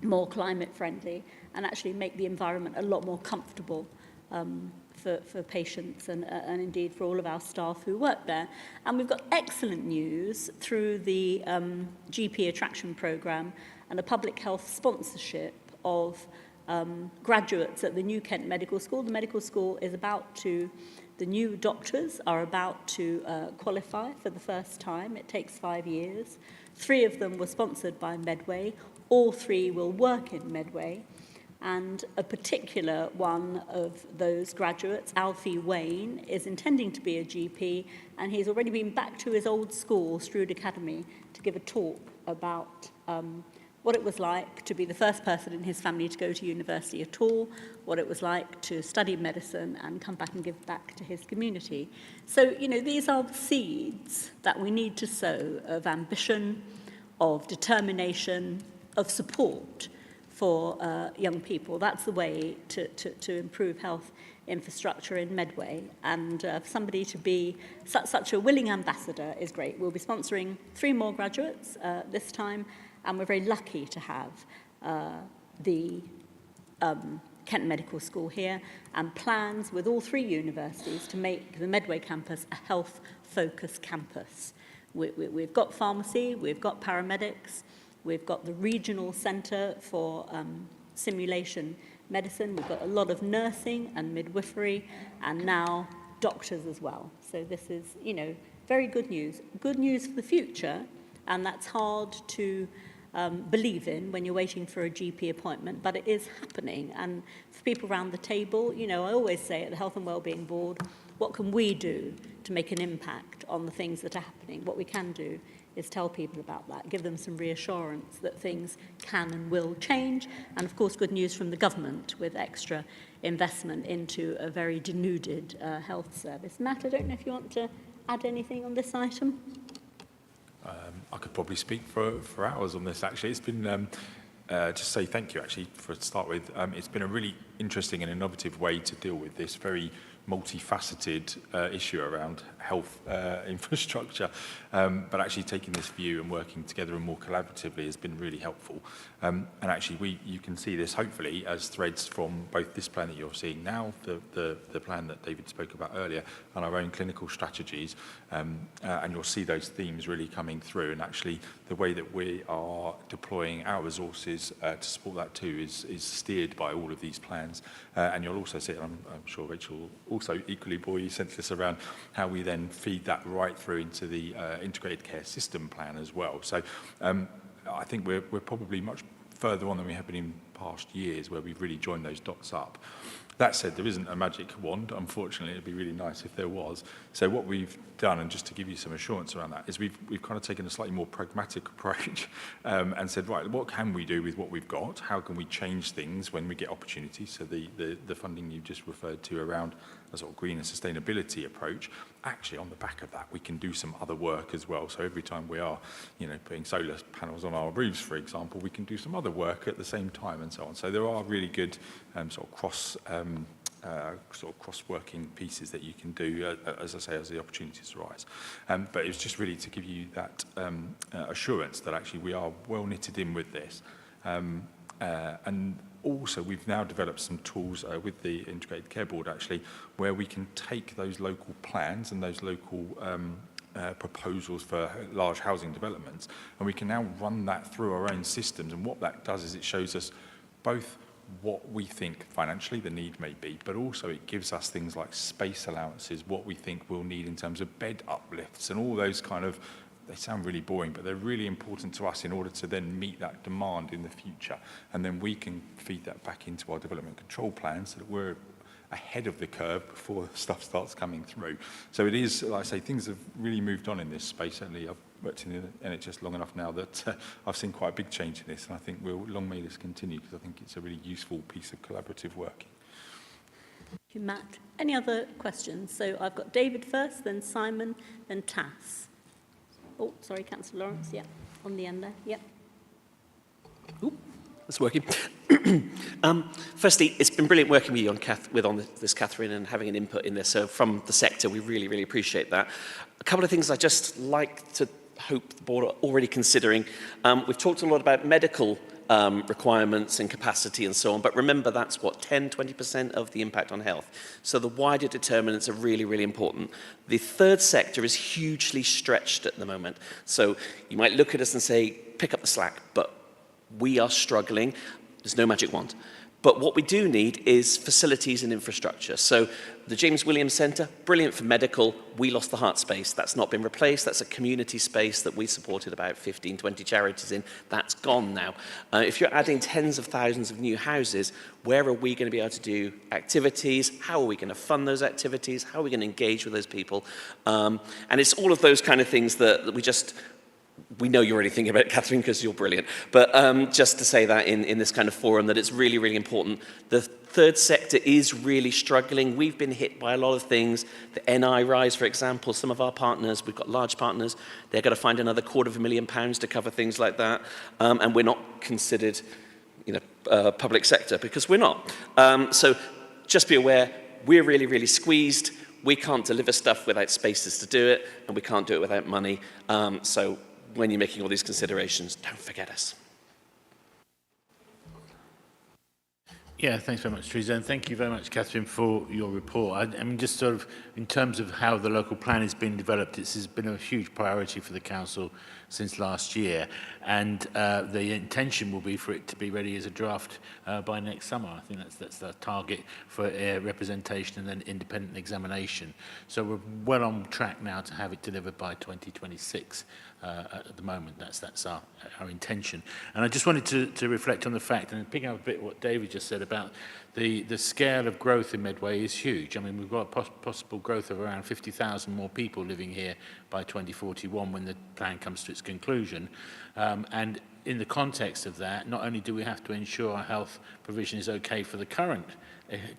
more climate friendly and actually make the environment a lot more comfortable for patients and indeed for all of our staff who work there. And we've got excellent news through the GP attraction programme and a public health sponsorship of graduates at the New Kent Medical School. The medical school is the new doctors are about to qualify for the first time. It takes 5 years. 3 of them were sponsored by Medway. All 3 will work in Medway. And a particular one of those graduates, Alfie Wayne, is intending to be a GP, and he's already been back to his old school, Stroud Academy, to give a talk about what it was like to be the first person in his family to go to university at all, what it was like to study medicine and come back and give back to his community. So, you know, these are the seeds that we need to sow of ambition, of determination, of support for young people. That's the way to improve health infrastructure in Medway. And for somebody to be such a willing ambassador is great. We'll be sponsoring 3 more graduates this time, and we're very lucky to have the Kent Medical School here, and plans with all 3 universities to make the Medway campus a health-focused campus. We've got pharmacy, we've got paramedics, we've got the regional centre for simulation medicine, we've got a lot of nursing and midwifery, and now doctors as well. So this is, you know, very good news. Good news for the future, and that's hard to believe in when you're waiting for a GP appointment, but it is happening. And for people around the table, you know, I always say at the Health and Wellbeing Board, what can we do to make an impact on the things that are happening? What we can do is tell people about that, give them some reassurance that things can and will change. And of course, good news from the government with extra investment into a very denuded health service. Matt, I don't know if you want to add anything on this item? I could probably speak for hours on this, actually. It's been, just say thank you, actually, to start with. It's been a really interesting and innovative way to deal with this very multifaceted issue around health infrastructure, but actually taking this view and working together and more collaboratively has been really helpful. And actually, you can see this hopefully as threads from both this plan that you're seeing now, the plan that David spoke about earlier, and our own clinical strategies, and you'll see those themes really coming through. And actually, the way that we are deploying our resources to support that too is steered by all of these plans. And you'll also see, I'm sure Rachel will also equally bore you senseless around how we then feed that right through into the integrated care system plan as well. So I think we're probably much further on than we have been in past years where we've really joined those dots up. That said, there isn't a magic wand. Unfortunately, it'd be really nice if there was. So what we've done, and just to give you some assurance around that, is we've kind of taken a slightly more pragmatic approach and said, right, what can we do with what we've got? How can we change things when we get opportunities? So the funding you just referred to around a sort of green and sustainability approach, actually on the back of that, we can do some other work as well. So every time we are, you know, putting solar panels on our roofs, for example, we can do some other work at the same time and so on. So there are really good sort of cross-working pieces that you can do, as I say, as the opportunities arise. But it's just really to give you that assurance that actually we are well knitted in with this. And also, we've now developed some tools with the Integrated Care Board, actually, where we can take those local plans and those local proposals for large housing developments, and we can now run that through our own systems. And what that does is it shows us both what we think financially the need may be, but also it gives us things like space allowances, what we think we'll need in terms of bed uplifts, and all those kind of, they sound really boring, but they're really important to us in order to then meet that demand in the future. And then we can feed that back into our development control plans so that we're ahead of the curve before stuff starts coming through. So it is, like I say, things have really moved on in this space. Certainly I've worked in the NHS long enough now that I've seen quite a big change in this, and I think long may this continue, because I think it's a really useful piece of collaborative working. Thank you, Matt. Any other questions? So I've got David first, then Simon, then Tass. Oh, sorry, Councillor Lawrence, yeah, on the end there, yeah. Ooh, that's working. Firstly, it's been brilliant working with you on this, Catherine, and having an input in this. So from the sector, we really, really appreciate that. A couple of things I just like to hope the board are already considering. We've talked a lot about medical requirements and capacity and so on, but remember that's what, 10-20% of the impact on health. So the wider determinants are really, really important. The third sector is hugely stretched at the moment. So you might look at us and say, pick up the slack, but we are struggling. There's no magic wand. But what we do need is facilities and infrastructure. So the James Williams Centre, brilliant for medical. We lost the heart space. That's not been replaced. That's a community space that we supported about 15, 20 charities in. That's gone now. If you're adding tens of thousands of new houses, where are we going to be able to do activities? How are we going to fund those activities? How are we going to engage with those people? And it's all of those kind of things that we know you're already thinking about it, Catherine, because you're brilliant. But just to say that in this kind of forum, that it's really, really important. The third sector is really struggling. We've been hit by a lot of things. The NI rise, for example, some of our partners, we've got large partners, they're going to find another £250,000 to cover things like that. And we're not considered, public sector, because we're not. So just be aware, we're really, really squeezed. We can't deliver stuff without spaces to do it, and we can't do it without money. So when you're making all these considerations, don't forget us. Yeah, thanks very much, Teresa, and thank you very much, Catherine, for your report. I mean, just sort of in terms of how the local plan has been developed, this has been a huge priority for the council since last year, and the intention will be for it to be ready as a draft by next summer. I think that's the target for representation and then independent examination. So we're well on track now to have it delivered by 2026. At the moment, that's our intention. And I just wanted to reflect on the fact, and picking up a bit what David just said about the scale of growth in Medway is huge. I mean, we've got possible growth of around 50,000 more people living here by 2041 when the plan comes to its conclusion. And in the context of that, not only do we have to ensure our health provision is okay for the current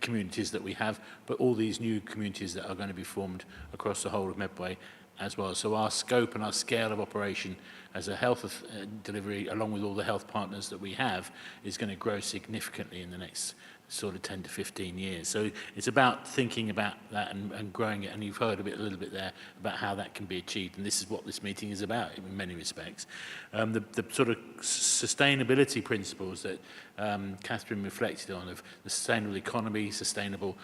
communities that we have, but all these new communities that are going to be formed across the whole of Medway as well. So our scope and our scale of operation as a health delivery, along with all the health partners that we have, is going to grow significantly in the next sort of 10 to 15 years. So it's about thinking about that and growing it, and you've heard a little bit there about how that can be achieved, and this is what this meeting is about in many respects. The sort of sustainability principles that Catherine reflected on, of the sustainable economy, sustainable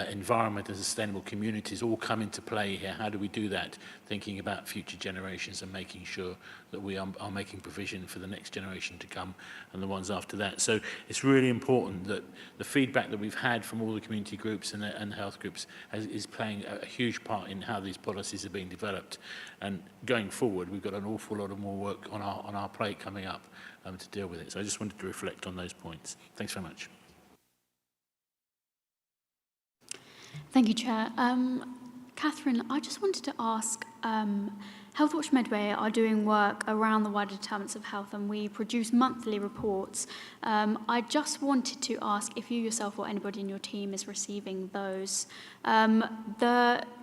environment and sustainable communities all come into play here. How do we do that? Thinking about future generations and making sure that we are making provision for the next generation to come and the ones after that. So it's really important that the feedback that we've had from all the community groups and health groups is playing a huge part in how these policies are being developed. And going forward, we've got an awful lot of more work on our plate coming up to deal with it. So I just wanted to reflect on those points. Thanks very much. Thank you, Chair. Catherine, I just wanted to ask, Healthwatch Medway are doing work around the wider determinants of health, and we produce monthly reports. I just wanted to ask if you yourself or anybody in your team is receiving those.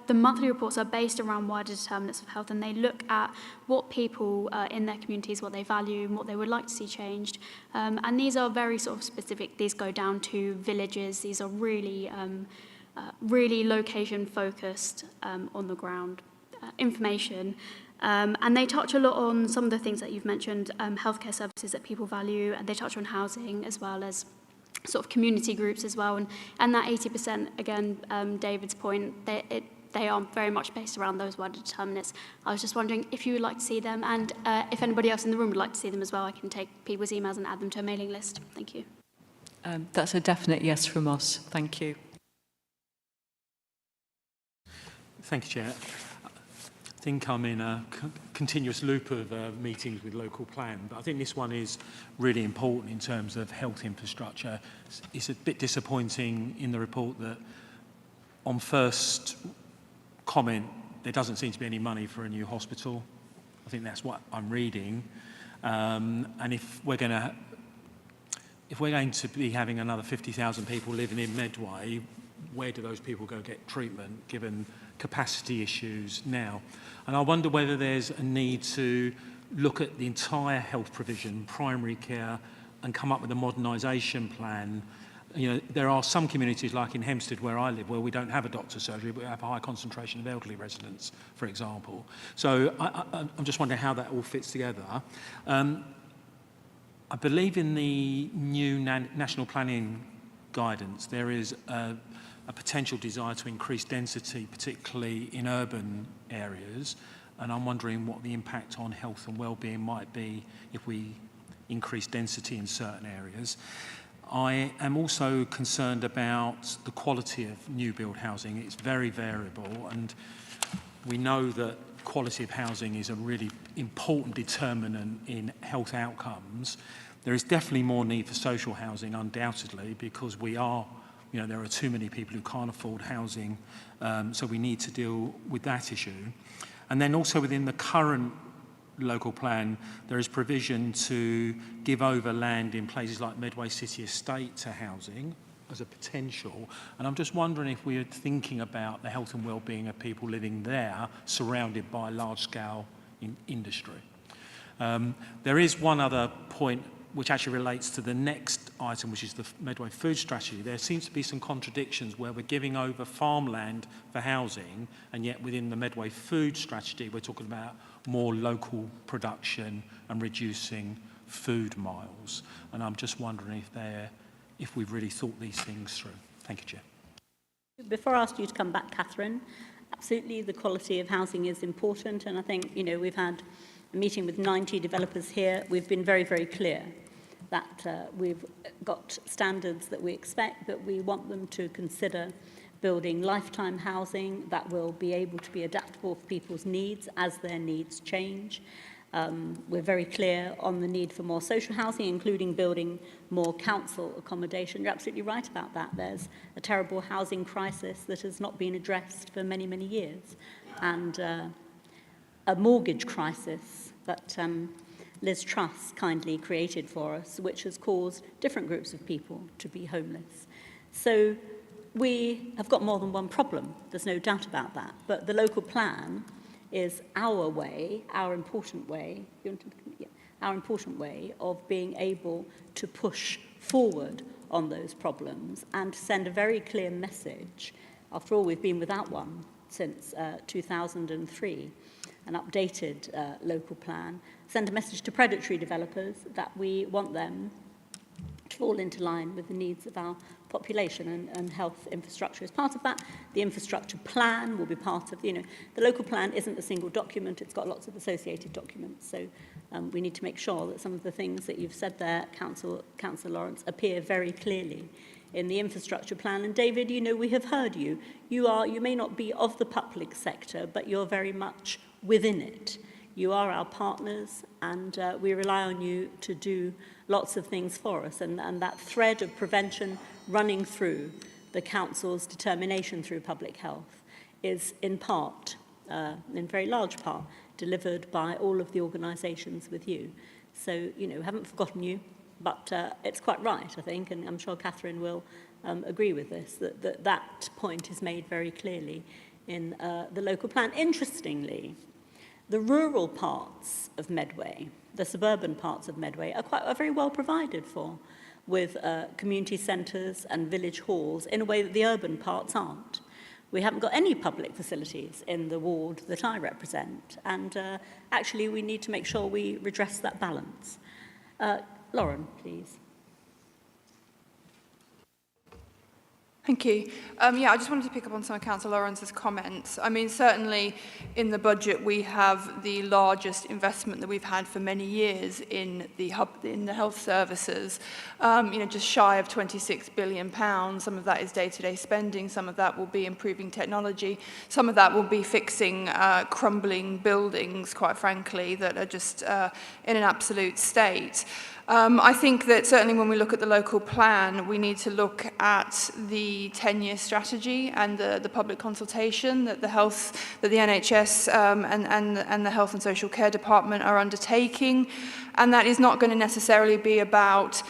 The monthly reports are based around wider determinants of health, and they look at what people in their communities, what they value and what they would like to see changed. And these are very sort of specific. These go down to villages. These are really, really location-focused on the ground information. And they touch a lot on some of the things that you've mentioned, healthcare services that people value, and they touch on housing as well as sort of community groups as well. And that 80%, again, David's point, they are very much based around those wider determinants. I was just wondering if you would like to see them, and if anybody else in the room would like to see them as well, I can take people's emails and add them to a mailing list. Thank you. That's a definite yes from us. Thank you. Thank you, Chair. I think I'm in a continuous loop of meetings with local plan, but I think this one is really important in terms of health infrastructure. It's a bit disappointing in the report that on first comment there doesn't seem to be any money for a new hospital. I think that's what I'm reading. And if we're going to be having another 50,000 people living in Medway, where do those people go get treatment given capacity issues now? And I wonder whether there's a need to look at the entire health provision, primary care, and come up with a modernisation plan. You know, there are some communities, like in Hempstead where I live, where we don't have a doctor's surgery, but we have a high concentration of elderly residents, for example. So I'm just wondering how that all fits together. I believe in the new national planning guidance, there is a potential desire to increase density, particularly in urban areas. And I'm wondering what the impact on health and well-being might be if we increase density in certain areas. I am also concerned about the quality of new build housing. It's very variable, and we know that quality of housing is a really important determinant in health outcomes. There is definitely more need for social housing, undoubtedly, because there are too many people who can't afford housing, so we need to deal with that issue. And then also within the current local plan, there is provision to give over land in places like Medway City Estate to housing as a potential. And I'm just wondering if we are thinking about the health and well-being of people living there, surrounded by large-scale industry. There is one other point which actually relates to the next item, which is the Medway food strategy. There seems to be some contradictions where we're giving over farmland for housing, and yet within the Medway food strategy, we're talking about more local production and reducing food miles. And I'm just wondering if we've really thought these things through. Thank you, Chair. Before I ask you to come back, Catherine, absolutely the quality of housing is important, and I think, we've had a meeting with 90 developers here. We've been very, very clear that we've got standards that we expect, but we want them to consider building lifetime housing that will be able to be adaptable for people's needs as their needs change. We're very clear on the need for more social housing, including building more council accommodation. You're absolutely right about that. There's a terrible housing crisis that has not been addressed for many, many years, and a mortgage crisis that Liz Truss kindly created for us, which has caused different groups of people to be homeless. So we have got more than one problem, there's no doubt about that, but the local plan is our way, our important way of being able to push forward on those problems and to send a very clear message. After all, we've been without one since 2003, an updated local plan, send a message to predatory developers that we want them to fall into line with the needs of our population and health infrastructure. As part of that, the infrastructure plan will be part of, the local plan isn't a single document, it's got lots of associated documents. So we need to make sure that some of the things that you've said there, Councillor Lawrence, appear very clearly in the infrastructure plan. And David, we have heard you. You may not be of the public sector, but you're very much within it. You are our partners, and we rely on you to do lots of things for us. And that thread of prevention running through the council's determination through public health is in part, in very large part, delivered by all of the organisations with you. So, haven't forgotten you, but it's quite right, I think, and I'm sure Catherine will agree with this, that point is made very clearly in the local plan. Interestingly, the rural parts of Medway, the suburban parts of Medway, are very well provided for, with community centres and village halls in a way that the urban parts aren't. We haven't got any public facilities in the ward that I represent, and actually we need to make sure we redress that balance. Lauren, please. Thank you. I just wanted to pick up on some of Councillor Lawrence's comments. I mean, certainly in the budget we have the largest investment that we've had for many years in the health services. Just shy of £26 billion. Some of that is day-to-day spending. Some of that will be improving technology. Some of that will be fixing crumbling buildings, quite frankly, that are just in an absolute state. I think that certainly when we look at the local plan, we need to look at the 10-year strategy and the public consultation that the NHS and the Health and Social Care Department are undertaking. And that is not going to necessarily be about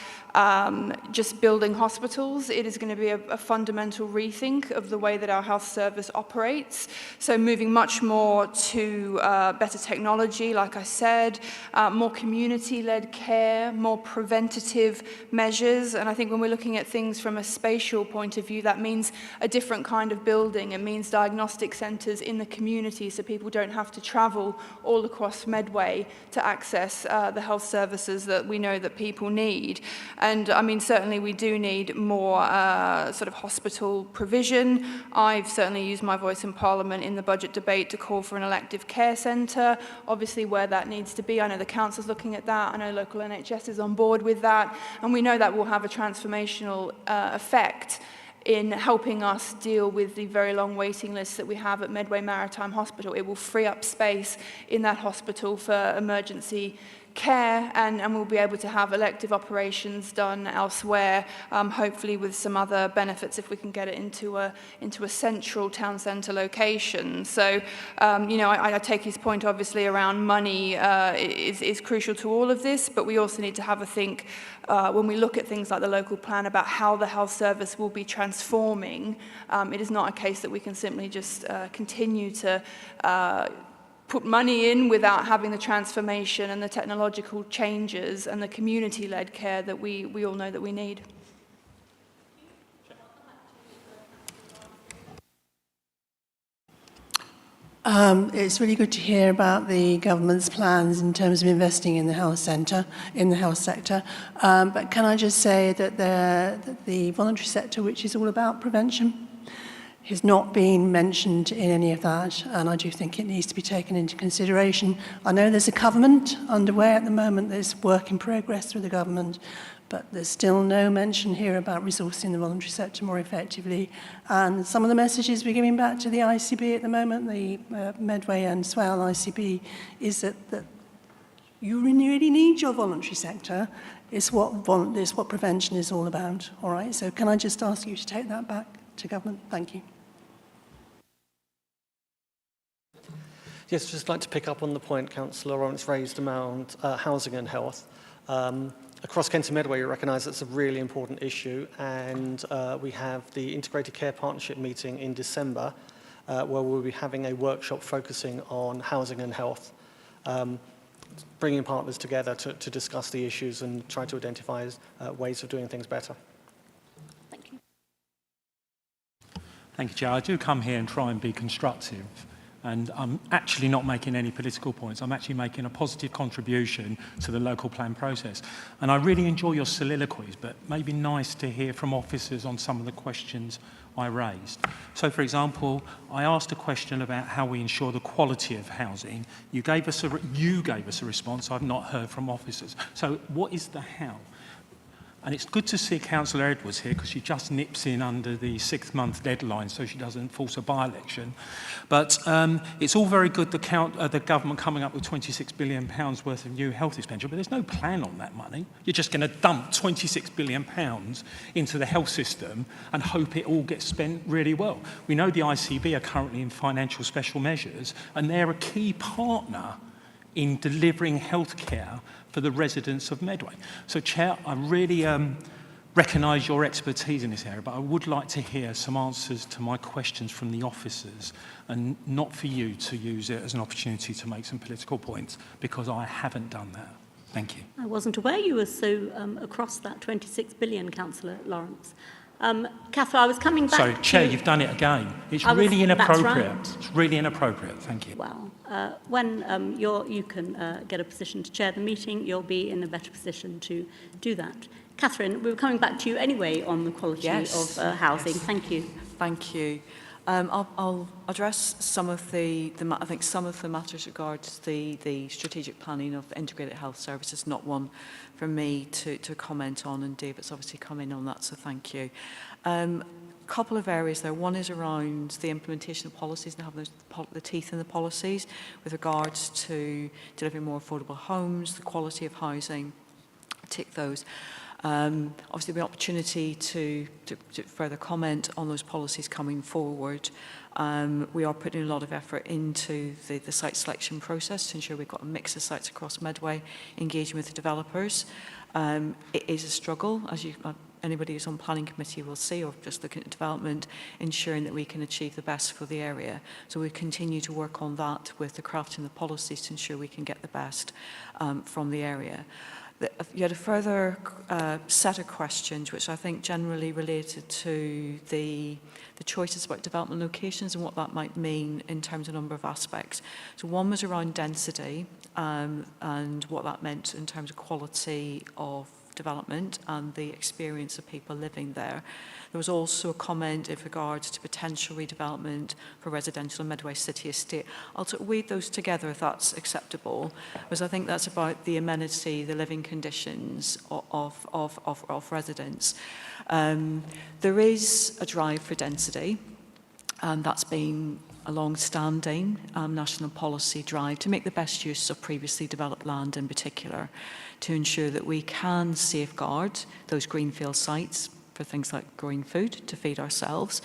just building hospitals. It is going to be a fundamental rethink of the way that our health service operates. So moving much more to better technology, like I said, more community-led care, more preventative measures. And I think when we're looking at things from a spatial point of view, that means a different kind of building. It means diagnostic centres in the community so people don't have to travel all across Medway to access the health services that we know that people need. And I mean, certainly we do need more sort of hospital provision. I've certainly used my voice in Parliament in the budget debate to call for an elective care centre, obviously where that needs to be. I know the Council's looking at that. I know local NHS is on board with that. And we know that will have a transformational effect in helping us deal with the very long waiting lists that we have at Medway Maritime Hospital. It will free up space in that hospital for emergency care, and we'll be able to have elective operations done elsewhere, hopefully with some other benefits if we can get it into a central town centre location. So, you know, I take his point obviously around money is crucial to all of this, but we also need to have a think when we look at things like the local plan about how the health service will be transforming. It is not a case that we can simply just continue to put money in without having the transformation and the technological changes and the community-led care that we all know that we need. It's really good to hear about the government's plans in terms of investing in the health sector. But can I just say that the voluntary sector, which is all about prevention, has not been mentioned in any of that, and I do think it needs to be taken into consideration. I know there's a government underway at the moment, there's work in progress through the government, but there's still no mention here about resourcing the voluntary sector more effectively. And some of the messages we're giving back to the ICB at the moment, the Medway and Swale ICB, is that you really need your voluntary sector. It's what prevention is all about, all right? So can I just ask you to take that back to government? Thank you. Yes, I'd just like to pick up on the point Councillor Lawrence raised around housing and health. Across Kent and Medway, we recognise it's a really important issue, and we have the Integrated Care Partnership meeting in December, where we'll be having a workshop focusing on housing and health, bringing partners together to discuss the issues and try to identify ways of doing things better. Thank you. Thank you, Chair. I do come here and try and be constructive. And I'm actually not making any political points. I'm actually making a positive contribution to the local plan process. And I really enjoy your soliloquies, but it may be nice to hear from officers on some of the questions I raised. So, for example, I asked a question about how we ensure the quality of housing. You gave us a response I've not heard from officers. So what is the how? And it's good to see Councillor Edwards here because she just nips in under the 6-month deadline so she doesn't force a by-election. But it's all very good, the government coming up with £26 billion worth of new health expenditure, but there's no plan on that money. You're just going to dump £26 billion into the health system and hope it all gets spent really well. We know the ICB are currently in financial special measures, and they're a key partner in delivering healthcare for the residents of Medway. So, Chair, I really recognise your expertise in this area, but I would like to hear some answers to my questions from the officers, and not for you to use it as an opportunity to make some political points, because I haven't done that. Thank you. I wasn't aware you were so across that 26 billion, Councillor Lawrence. Catherine, I was coming back Sorry, Chair, you've done it again. It's really inappropriate. Right. It's really inappropriate. Thank you. Well, when you can get a position to chair the meeting, you'll be in a better position to do that. Catherine, we were coming back to you anyway on the quality of housing. Yes. Thank you. Thank you. I'll address some of the matters regards the strategic planning of integrated health services, not one for me to comment on, and David's obviously come in on that, so thank you. Couple of areas there. One is around the implementation of policies and having the teeth in the policies with regards to delivering more affordable homes, the quality of housing, take those. Obviously, the opportunity to further comment on those policies coming forward. We are putting a lot of effort into the site selection process to ensure we've got a mix of sites across Medway, engaging with the developers. It is a struggle, as anybody who's on planning committee will see, or just looking at development, ensuring that we can achieve the best for the area. So we continue to work on that with the crafting the policies to ensure we can get the best from the area. You had a further set of questions, which I think generally related to the choices about development locations and what that might mean in terms of a number of aspects. So one was around density and what that meant in terms of quality of development and the experience of people living there. There was also a comment in regards to potential redevelopment for residential in Medway City Estate. I'll weave those together if that's acceptable, because I think that's about the amenity, the living conditions of residents. There is a drive for density, and that's been a long-standing national policy drive to make the best use of previously developed land in particular, to ensure that we can safeguard those greenfield sites for things like growing food to feed ourselves.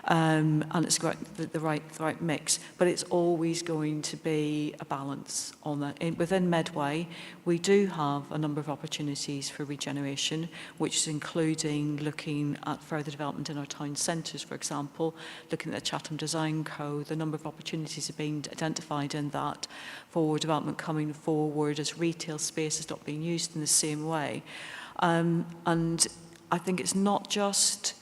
And it's got the right mix, but it's always going to be a balance on that. Within Medway, we do have a number of opportunities for regeneration, which is including looking at further development in our town centres, for example, looking at the Chatham Design Code. The number of opportunities have been identified in that for development coming forward as retail space is not being used in the same way. And I think it's not just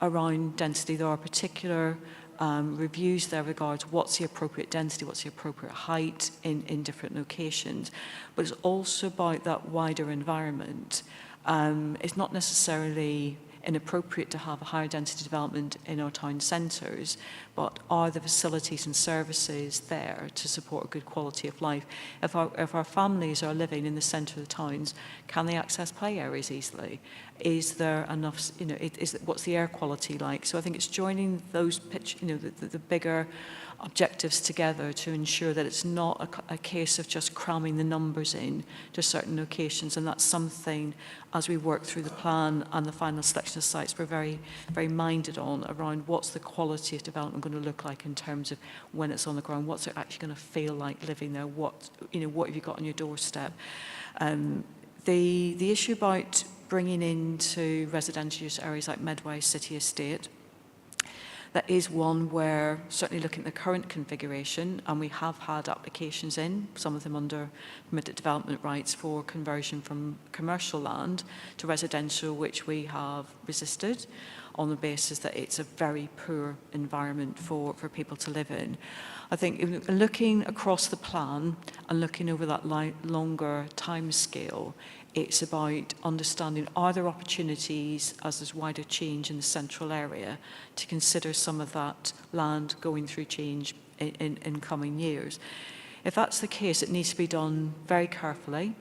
around density. There are particular reviews there regards what's the appropriate density, what's the appropriate height in different locations, but it's also about that wider environment. It's not necessarily inappropriate to have a higher density development in our town centres, but are the facilities and services there to support a good quality of life? If our families are living in the centre of the towns, can they access play areas easily? Is there enough, what's the air quality like? So I think it's joining those the bigger objectives together to ensure that it's not a case of just cramming the numbers in to certain locations, and that's something as we work through the plan and the final selection of sites we're very, very minded on around what's the quality of development going to look like in terms of when it's on the ground, what's it actually going to feel like living there, what have you got on your doorstep. The issue about bringing into residential use areas like Medway City Estate, that is one where, certainly looking at the current configuration, and we have had applications in, some of them under permitted development rights for conversion from commercial land to residential, which we have resisted on the basis that it's a very poor environment for people to live in. I think looking across the plan and looking over that longer time scale, it's about understanding, are there opportunities as there's wider change in the central area to consider some of that land going through change in coming years. If that's the case, it needs to be done very carefully,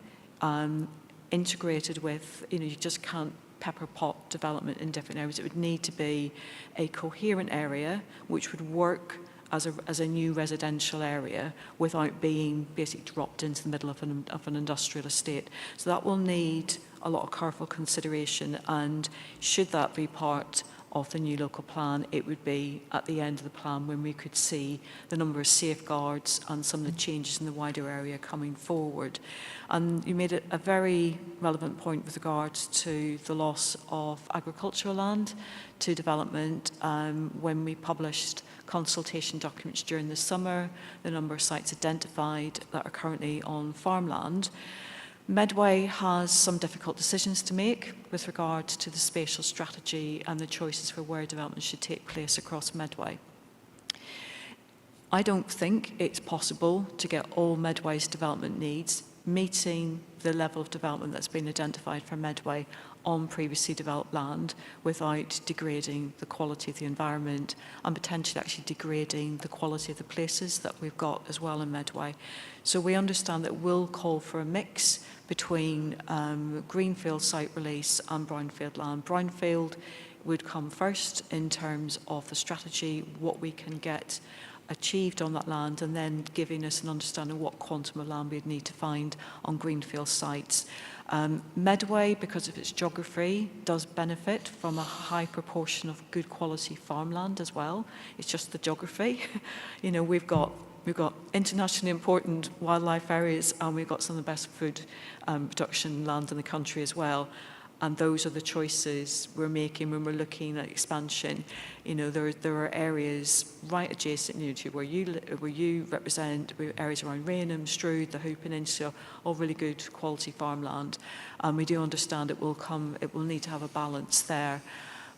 integrated with, you just can't pepper pot development in different areas. It would need to be a coherent area which would work as a new residential area without being basically dropped into the middle of an industrial estate. So that will need a lot of careful consideration, and should that be part of the new local plan, it would be at the end of the plan when we could see the number of safeguards and some of the changes in the wider area coming forward. And you made a very relevant point with regards to the loss of agricultural land to development. When we published consultation documents during the summer, the number of sites identified that are currently on farmland. Medway has some difficult decisions to make with regard to the spatial strategy and the choices for where development should take place across Medway. I don't think it's possible to get all Medway's development needs meeting the level of development that's been identified for Medway on previously developed land without degrading the quality of the environment and potentially actually degrading the quality of the places that we've got as well in Medway. So we understand that we'll call for a mix between greenfield site release and brownfield land. Brownfield would come first in terms of the strategy, what we can get achieved on that land, and then giving us an understanding of what quantum of land we'd need to find on greenfield sites. Medway, because of its geography, does benefit from a high proportion of good quality farmland as well. It's just the geography. You know, we've got internationally important wildlife areas, and we've got some of the best food production land in the country as well. And those are the choices we're making when we're looking at expansion. You know, there are areas right adjacent to where you represent, areas around Rainham, Stroud, the Hope Peninsula, all really good quality farmland. And we do understand it will need to have a balance there.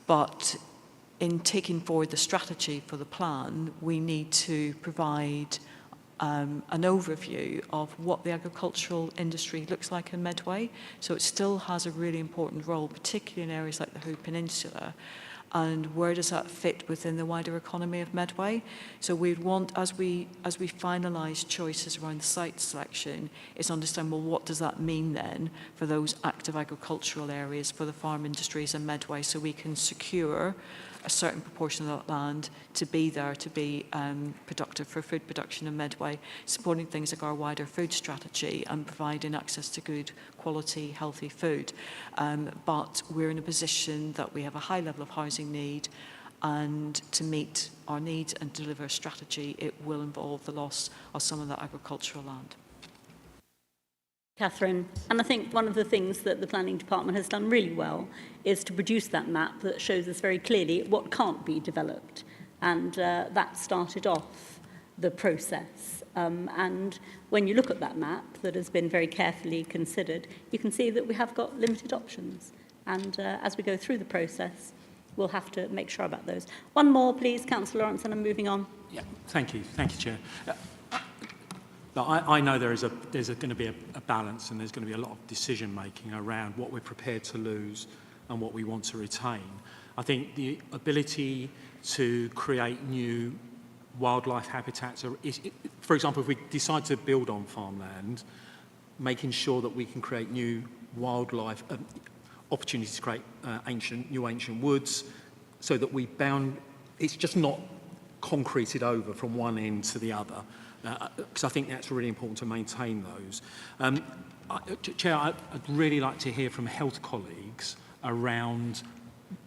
But in taking forward the strategy for the plan, we need to provide an overview of what the agricultural industry looks like in Medway. So it still has a really important role, particularly in areas like the Hope Peninsula. And where does that fit within the wider economy of Medway? So we'd want, as we finalise choices around the site selection, is understand, well, what does that mean then for those active agricultural areas, for the farm industries in Medway, so we can secure a certain proportion of that land to be there, to be productive for food production in Medway, supporting things like our wider food strategy and providing access to good quality, healthy food. But we're in a position that we have a high level of housing need, and to meet our needs and deliver a strategy, it will involve the loss of some of that agricultural land. Catherine, and I think one of the things that the planning department has done really well is to produce that map that shows us very clearly what can't be developed, and that started off the process. And when you look at that map that has been very carefully considered, you can see that we have got limited options, and as we go through the process, we'll have to make sure about those. One more, please, Councillor Lawrence, and I'm moving on. Yeah, thank you, Chair. I know there's going to be a balance, and there's going to be a lot of decision making around what we're prepared to lose and what we want to retain. I think the ability to create new wildlife habitats, for example, if we decide to build on farmland, making sure that we can create new wildlife opportunities to create new ancient woods, so that it's just not concreted over from one end to the other. Because I think that's really important to maintain those. Chair, I'd really like to hear from health colleagues around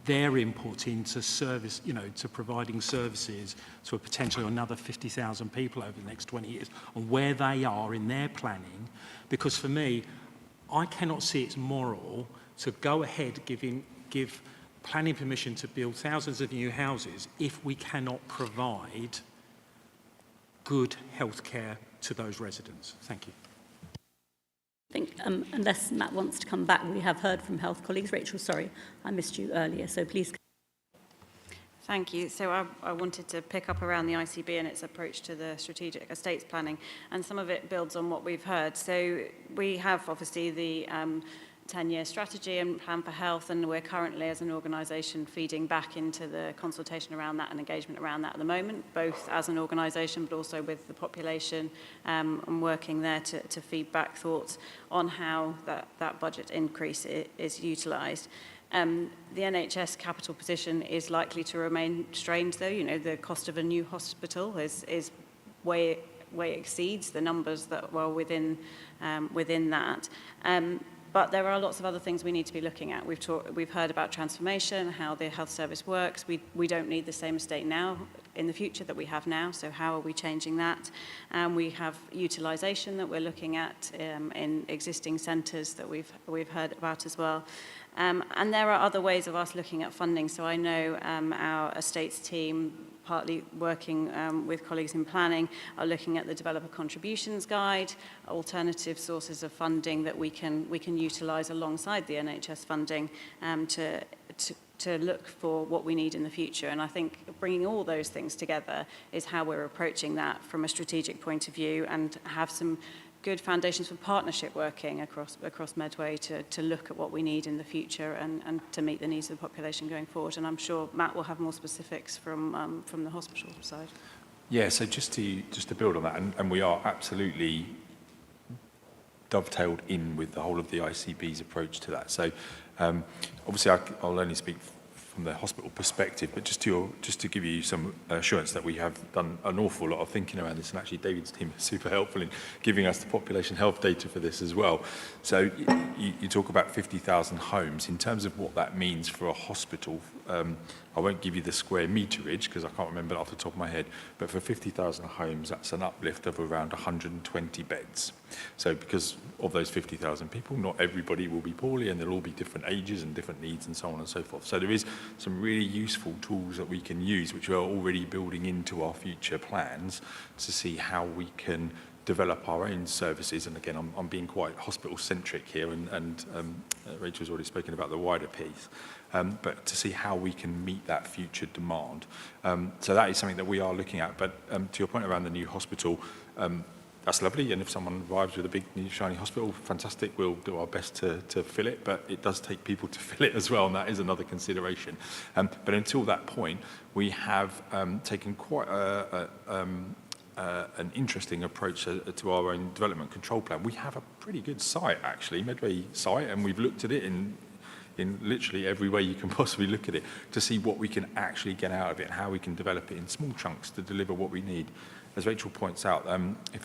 their input into service, to providing services to a potentially another 50,000 people over the next 20 years, and where they are in their planning. Because for me, I cannot see it's moral to go ahead give planning permission to build thousands of new houses if we cannot provide good healthcare to those residents. Thank you. I think unless Matt wants to come back, we have heard from health colleagues. Rachel, sorry, I missed you earlier, so please. Thank you. So I wanted to pick up around the ICB and its approach to the strategic estates planning, and some of it builds on what we've heard. So we have obviously the 10-year strategy and plan for health, and we're currently as an organisation feeding back into the consultation around that and engagement around that at the moment, both as an organisation but also with the population, and working there to feed back thoughts on how that budget increase is utilised. The NHS capital position is likely to remain strained, though. The cost of a new hospital is way exceeds the numbers that were within that. But there are lots of other things we need to be looking at. We've heard about transformation, how the health service works. We don't need the same estate now in the future that we have now, so how are we changing that? We have utilisation that we're looking at in existing centres that we've heard about as well. And there are other ways of us looking at funding. So I know our estates team, partly working with colleagues in planning, are looking at the developer contributions guide, alternative sources of funding that we can utilise alongside the NHS funding to look for what we need in the future. And I think bringing all those things together is how we're approaching that from a strategic point of view, and have some good foundations for partnership working across Medway to look at what we need in the future and to meet the needs of the population going forward. And I'm sure Matt will have more specifics from the hospital side. Yeah, so just to build on that, and we are absolutely dovetailed in with the whole of the ICB's approach to that. So obviously I'll only speak from the hospital perspective, but just to give you some assurance that we have done an awful lot of thinking around this, and actually David's team is super helpful in giving us the population health data for this as well. So you talk about 50,000 homes. In terms of what that means for a hospital, I won't give you the square meterage because I can't remember it off the top of my head, but for 50,000 homes, that's an uplift of around 120 beds. So because of those 50,000 people, not everybody will be poorly, and they'll all be different ages and different needs and so on and so forth. So there is some really useful tools that we can use, which we are already building into our future plans to see how we can develop our own services. And again, I'm being quite hospital-centric here, and Rachel's already spoken about the wider piece, but to see how we can meet that future demand. So that is something that we are looking at. But to your point around the new hospital, that's lovely, and if someone arrives with a big new shiny hospital, fantastic, we'll do our best to fill it, but it does take people to fill it as well, and that is another consideration. But until that point, we have taken quite an interesting approach to our own development control plan. We have a pretty good site, actually, Medway site, and we've looked at it in literally every way you can possibly look at it to see what we can actually get out of it and how we can develop it in small chunks to deliver what we need. As Rachel points out,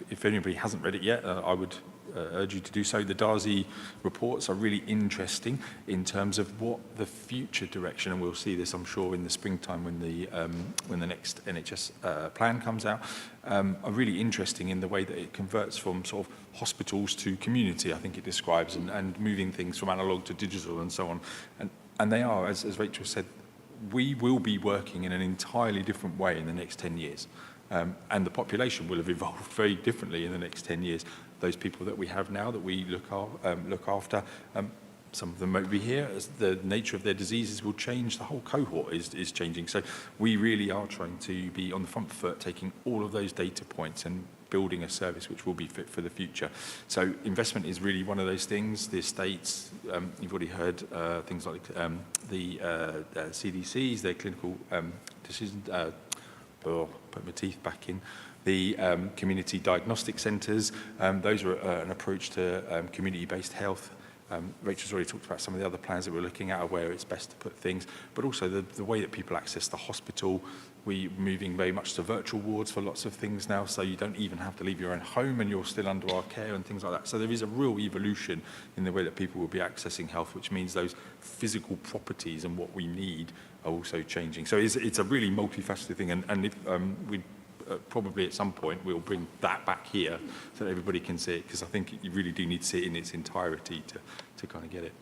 if anybody hasn't read it yet, I would urge you to do so. The Darzi reports are really interesting in terms of what the future direction, and we'll see this, I'm sure, in the springtime when the next NHS plan comes out, are really interesting in the way that it converts from sort of hospitals to community, I think it describes, and moving things from analog to digital and so on. And they are, as Rachel said, we will be working in an entirely different way in the next 10 years. And the population will have evolved very differently in the next 10 years. Those people that we have now that we look after, some of them won't be here. As the nature of their diseases will change, the whole cohort is changing. So we really are trying to be on the front foot, taking all of those data points and building a service which will be fit for the future. So investment is really one of those things. The estates, you've already heard things like the CDCs, their clinical decisions, put my teeth back in. The community diagnostic centres, those are an approach to community-based health. Rachel's already talked about some of the other plans that we're looking at, where it's best to put things, but also the way that people access the hospital. We're moving very much to virtual wards for lots of things now, so you don't even have to leave your own home and you're still under our care and things like that. So there is a real evolution in the way that people will be accessing health, which means those physical properties and what we need are also changing. So it's a really multifaceted thing, and if we probably at some point we'll bring that back here so that everybody can see it, because I think you really do need to see it in its entirety to kind of get it.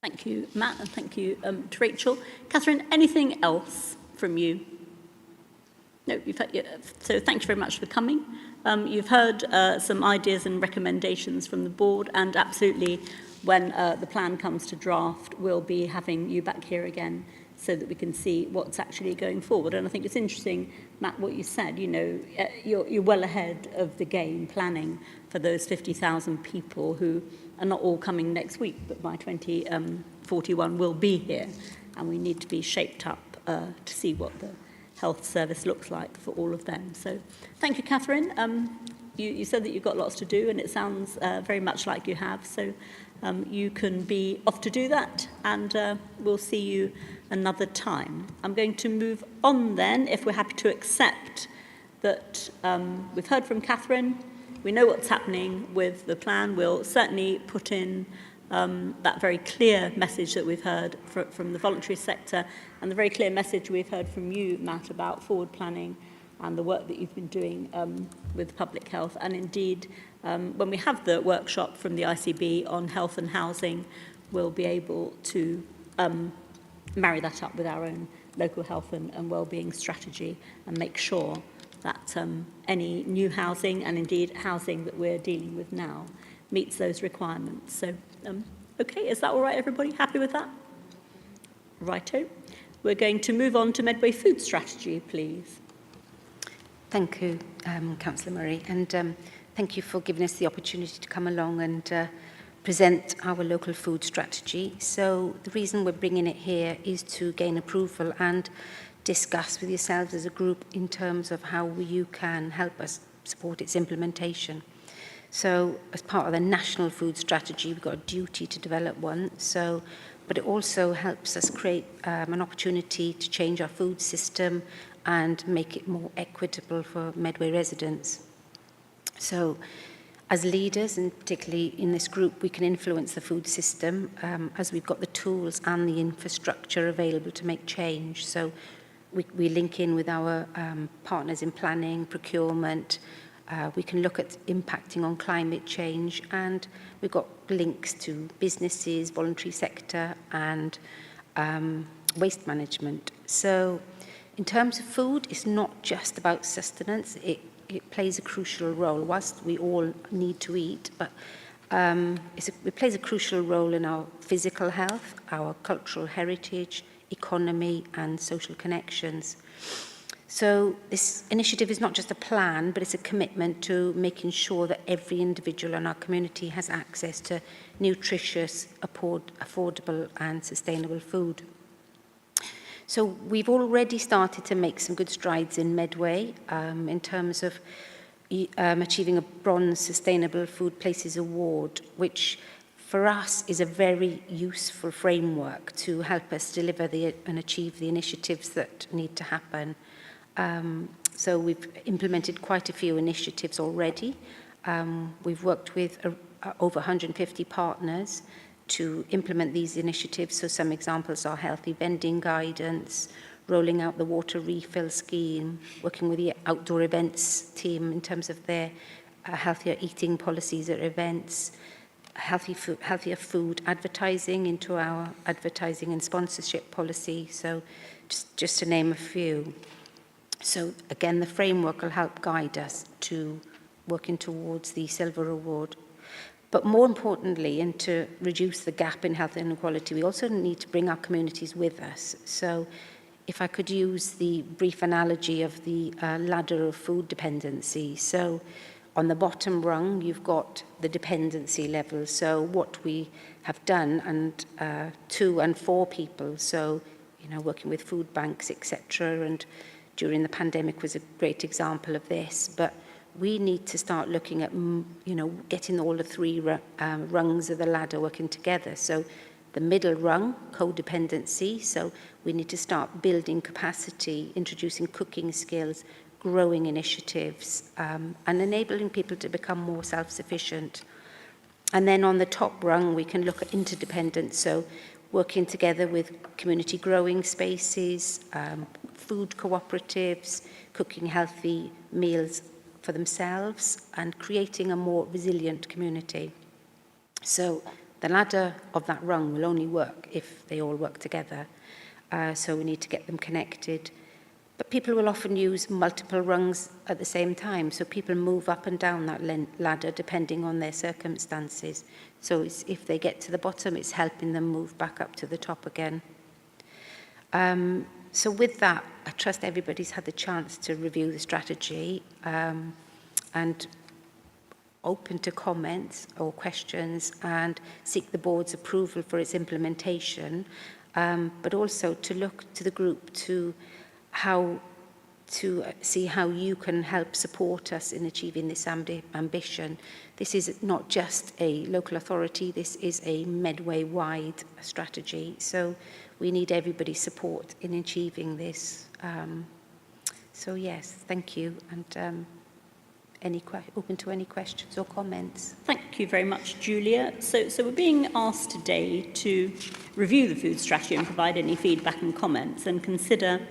Thank you, Matt, and thank you to Rachel. Catherine, anything else from you? No, so thank you very much for coming. You've heard some ideas and recommendations from the board, and absolutely when the plan comes to draft, we'll be having you back here again so that we can see what's actually going forward. And I think it's interesting, Matt, what you said, you know, you're well ahead of the game planning for those 50,000 people who are not all coming next week, but by 2041 will be here. And we need to be shaped up to see what the health service looks like for all of them. So thank you, Catherine. You said that you've got lots to do, and it sounds very much like you have. So you can be off to do that, and we'll see you another time. I'm going to move on then, if we're happy to accept that we've heard from Catherine. We know what's happening with the plan. We'll certainly put in that very clear message that we've heard from the voluntary sector, and the very clear message we've heard from you, Matt, about forward planning and the work that you've been doing with public health. And indeed, when we have the workshop from the ICB on health and housing, we'll be able to marry that up with our own local health and wellbeing strategy and make sure that any new housing, and indeed housing that we're dealing with now, meets those requirements. So, okay, is that all right, everybody? Happy with that? Righto. We're going to move on to Medway food strategy, please. Thank you, Councillor Murray, and thank you for giving us the opportunity to come along and present our local food strategy. So the reason we're bringing it here is to gain approval and discuss with yourselves as a group in terms of how you can help us support its implementation. So as part of the national food strategy, we've got a duty to develop one. So, but it also helps us create an opportunity to change our food system and make it more equitable for Medway residents. So as leaders, and particularly in this group, we can influence the food system as we've got the tools and the infrastructure available to make change. So we link in with our partners in planning, procurement. We can look at impacting on climate change, and we've got links to businesses, voluntary sector, and waste management. So in terms of food, it's not just about sustenance. It plays a crucial role, whilst we all need to eat, but it plays a crucial role in our physical health, our cultural heritage, economy, and social connections. So this initiative is not just a plan, but it's a commitment to making sure that every individual in our community has access to nutritious, affordable, and sustainable food. So we've already started to make some good strides in Medway in terms of achieving a Bronze Sustainable Food Places Award, which for us is a very useful framework to help us deliver and achieve the initiatives that need to happen. So we've implemented quite a few initiatives already. We've worked with over 150 partners to implement these initiatives. So some examples are healthy vending guidance, rolling out the water refill scheme, working with the outdoor events team in terms of their healthier eating policies at events, healthier food advertising into our advertising and sponsorship policy. So just to name a few. So again, the framework will help guide us to working towards the Silver Award. But more importantly, and to reduce the gap in health inequality, we also need to bring our communities with us. So if I could use the brief analogy of the ladder of food dependency. So on the bottom rung, you've got the dependency level. So what we have done, and 2 and 4 people, so, working with food banks, etc., and during the pandemic was a great example of this. But we need to start looking at, getting all the 3 rungs of the ladder working together. So the middle rung, codependency, so we need to start building capacity, introducing cooking skills, growing initiatives, and enabling people to become more self-sufficient. And then on the top rung, we can look at interdependence, so working together with community growing spaces, food cooperatives, cooking healthy meals for themselves, and creating a more resilient community. So the ladder of that rung will only work if they all work together. So we need to get them connected. But people will often use multiple rungs at the same time. So people move up and down that ladder depending on their circumstances. So if they get to the bottom, it's helping them move back up to the top again. So with that, I trust everybody's had the chance to review the strategy and open to comments or questions and seek the board's approval for its implementation, but also to look to the group to see how you can help support us in achieving this ambition. This is not just a local authority, this is a Medway-wide strategy. So we need everybody's support in achieving this. So yes, thank you. And open to any questions or comments. Thank you very much, Julia. So we're being asked today to review the food strategy and provide any feedback and comments and consider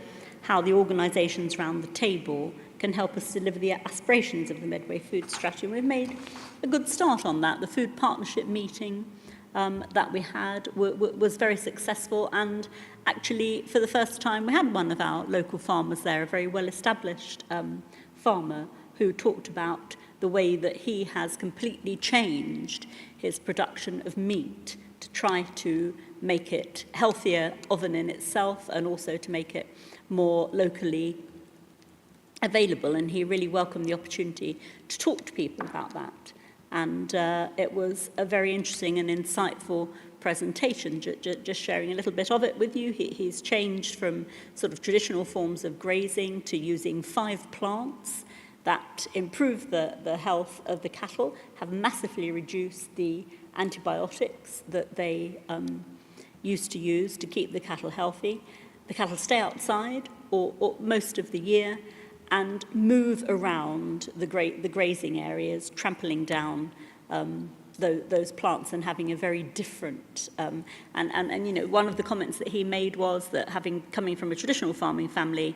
how the organisations around the table can help us deliver the aspirations of the Medway food strategy. We've made a good start on that. The food partnership meeting that we had was very successful, and actually for the first time we had one of our local farmers there, a very well-established farmer, who talked about the way that he has completely changed his production of meat to try to make it healthier of and in itself, and also to make it more locally available. And he really welcomed the opportunity to talk to people about that. And it was a very interesting and insightful presentation, just sharing a little bit of it with you. He's changed from sort of traditional forms of grazing to using 5 plants that improve the health of the cattle, have massively reduced the antibiotics that they used to use to keep the cattle healthy. The cattle stay outside or most of the year and move around the grazing areas, trampling down those plants and having a very different and you know, one of the comments that he made was that coming from a traditional farming family,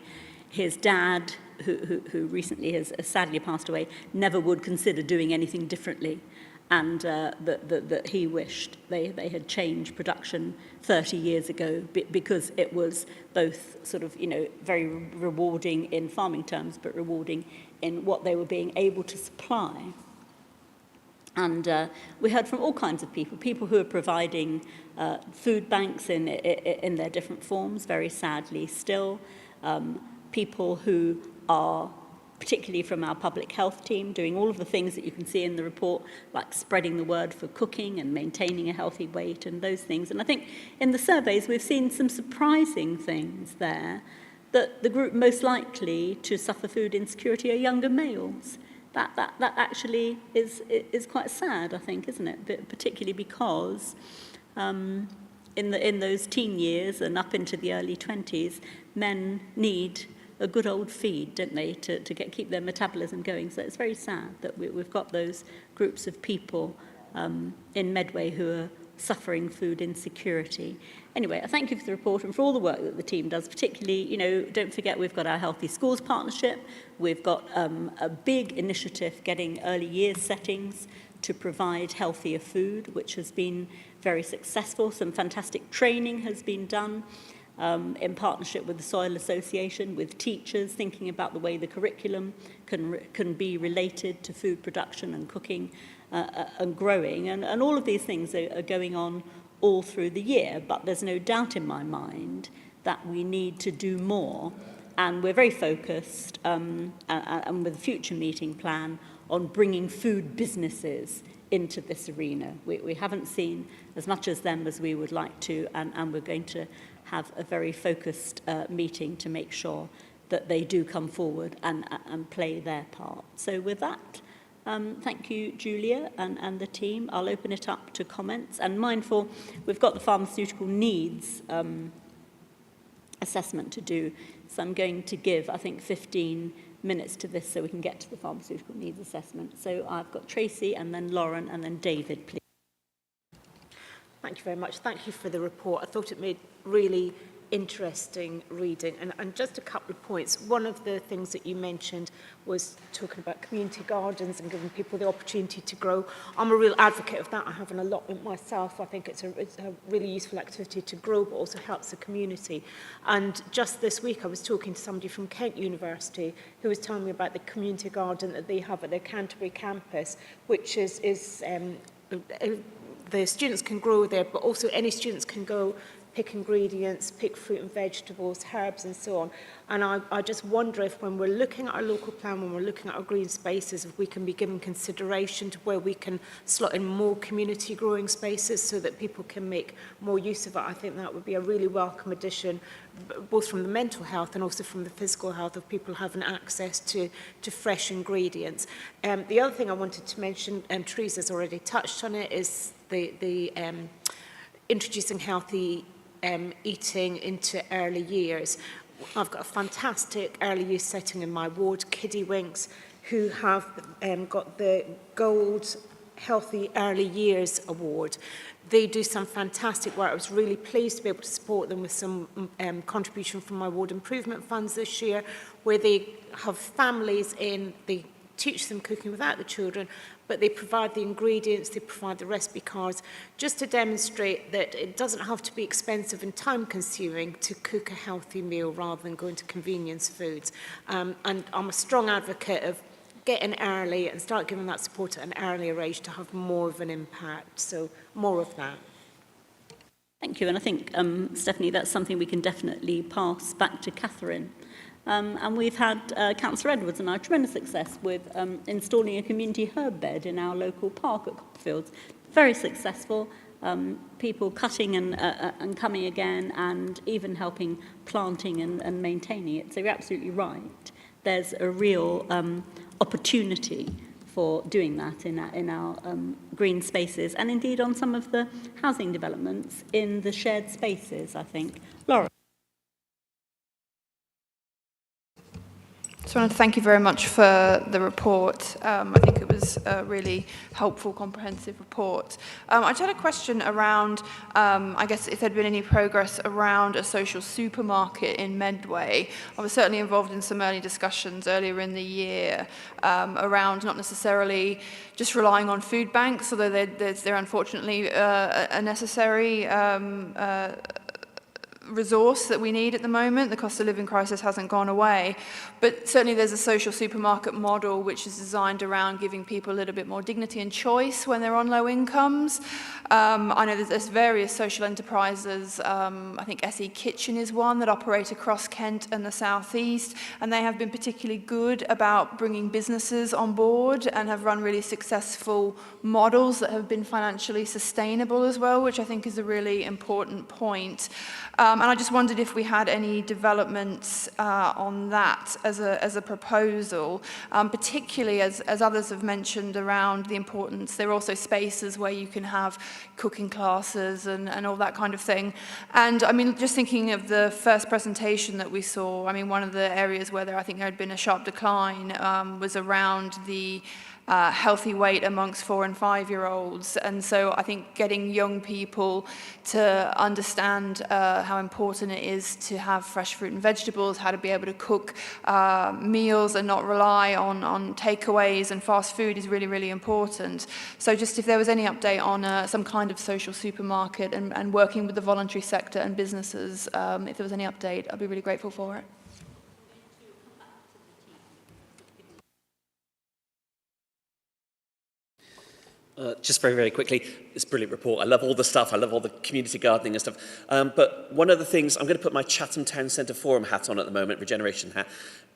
his dad, who recently has sadly passed away, never would consider doing anything differently, and that he wished they had changed production 30 years ago because it was both sort of, you know, very rewarding in farming terms, but rewarding in what they were being able to supply. And we heard from all kinds of people who are providing food banks in their different forms, very sadly still, people who are, particularly from our public health team, doing all of the things that you can see in the report, like spreading the word for cooking and maintaining a healthy weight and those things. And I think in the surveys we've seen some surprising things there, that the group most likely to suffer food insecurity are younger males. That actually is quite sad, I think, isn't it? But particularly because in those teen years and up into the early 20s, men need a good old feed, don't they, to keep their metabolism going. So it's very sad that we've got those groups of people in Medway who are suffering food insecurity. Anyway, I thank you for the report and for all the work that the team does, particularly, you know, don't forget we've got our Healthy Schools Partnership, we've got a big initiative getting early years settings to provide healthier food, which has been very successful. Some fantastic training has been done in partnership with the Soil Association, with teachers, thinking about the way the curriculum can be related to food production and cooking and growing. And all of these things are going on all through the year, but there's no doubt in my mind that we need to do more. And we're very focused, and with a future meeting plan, on bringing food businesses into this arena. We haven't seen as much as them as we would like to, and we're going to have a very focused meeting to make sure that they do come forward and play their part. So with that, thank you, Julia, and the team. I'll open it up to comments. And mindful, we've got the pharmaceutical needs assessment to do. So I'm going to give, I think, 15 minutes to this so we can get to the pharmaceutical needs assessment. So I've got Tracy and then Lauren and then David, please. Thank you very much. Thank you for the report. I thought it made really interesting reading. And just a couple of points. One of the things that you mentioned was talking about community gardens and giving people the opportunity to grow. I'm a real advocate of that. I have an allotment myself. I think it's a really useful activity to grow, but also helps the community. And just this week, I was talking to somebody from Kent University who was telling me about the community garden that they have at their Canterbury campus, which is the students can grow there, but also any students can go pick ingredients, pick fruit and vegetables, herbs and so on. And I just wonder if when we're looking at our local plan, when we're looking at our green spaces, if we can be given consideration to where we can slot in more community growing spaces so that people can make more use of it. I think that would be a really welcome addition, both from the mental health and also from the physical health of people having access to fresh ingredients. The other thing I wanted to mention, and Teresa's already touched on it, is the introducing healthy eating into early years. I've got a fantastic early years setting in my ward, Kiddie Winks, who have got the Gold Healthy Early Years Award. They do some fantastic work. I was really pleased to be able to support them with some contribution from my ward improvement funds this year, where they have families in, they teach them cooking without the children, but they provide the ingredients, they provide the recipe cards, just to demonstrate that it doesn't have to be expensive and time-consuming to cook a healthy meal rather than going to convenience foods. And I'm a strong advocate of getting early and start giving that support at an earlier age to have more of an impact. So more of that. Thank you. And I think, Stephanie, that's something we can definitely pass back to Catherine. And we've had Councillor Edwards and I tremendous success with installing a community herb bed in our local park at Copperfields. Very successful. People cutting and coming again, and even helping planting and maintaining it. So you're absolutely right. there's a real opportunity for doing that in our green spaces, and indeed on some of the housing developments in the shared spaces, I think. Laura. Just wanted to thank you very much for the report. I think it was a really helpful, comprehensive report. I just had a question around, I guess, if there'd been any progress around a social supermarket in Medway. I was certainly involved in some early discussions earlier in the year around not necessarily just relying on food banks, although they're unfortunately a necessary resource that we need at the moment. The cost of living crisis hasn't gone away, but certainly there's a social supermarket model which is designed around giving people a little bit more dignity and choice when they're on low incomes. I know there's various social enterprises. I think SE Kitchen is one that operate across Kent and the South East, and they have been particularly good about bringing businesses on board and have run really successful models that have been financially sustainable as well, which I think is a really important point. And I just wondered if we had any developments on that as a proposal, particularly as others have mentioned around the importance. There are also spaces where you can have cooking classes and all that kind of thing. And I mean, just thinking of the first presentation that we saw, I mean, one of the areas where I think there had been a sharp decline was around the healthy weight amongst 4 and 5-year-olds. And so I think getting young people to understand how important it is to have fresh fruit and vegetables, how to be able to cook meals and not rely on takeaways and fast food is really, really important. So just if there was any update on some kind of social supermarket and working with the voluntary sector and businesses, if there was any update, I'd be really grateful for it. Just very, very quickly, it's a brilliant report. I love all the stuff. I love all the community gardening and stuff. But one of the things, I'm going to put my Chatham Town Centre Forum hat on at the moment, regeneration hat.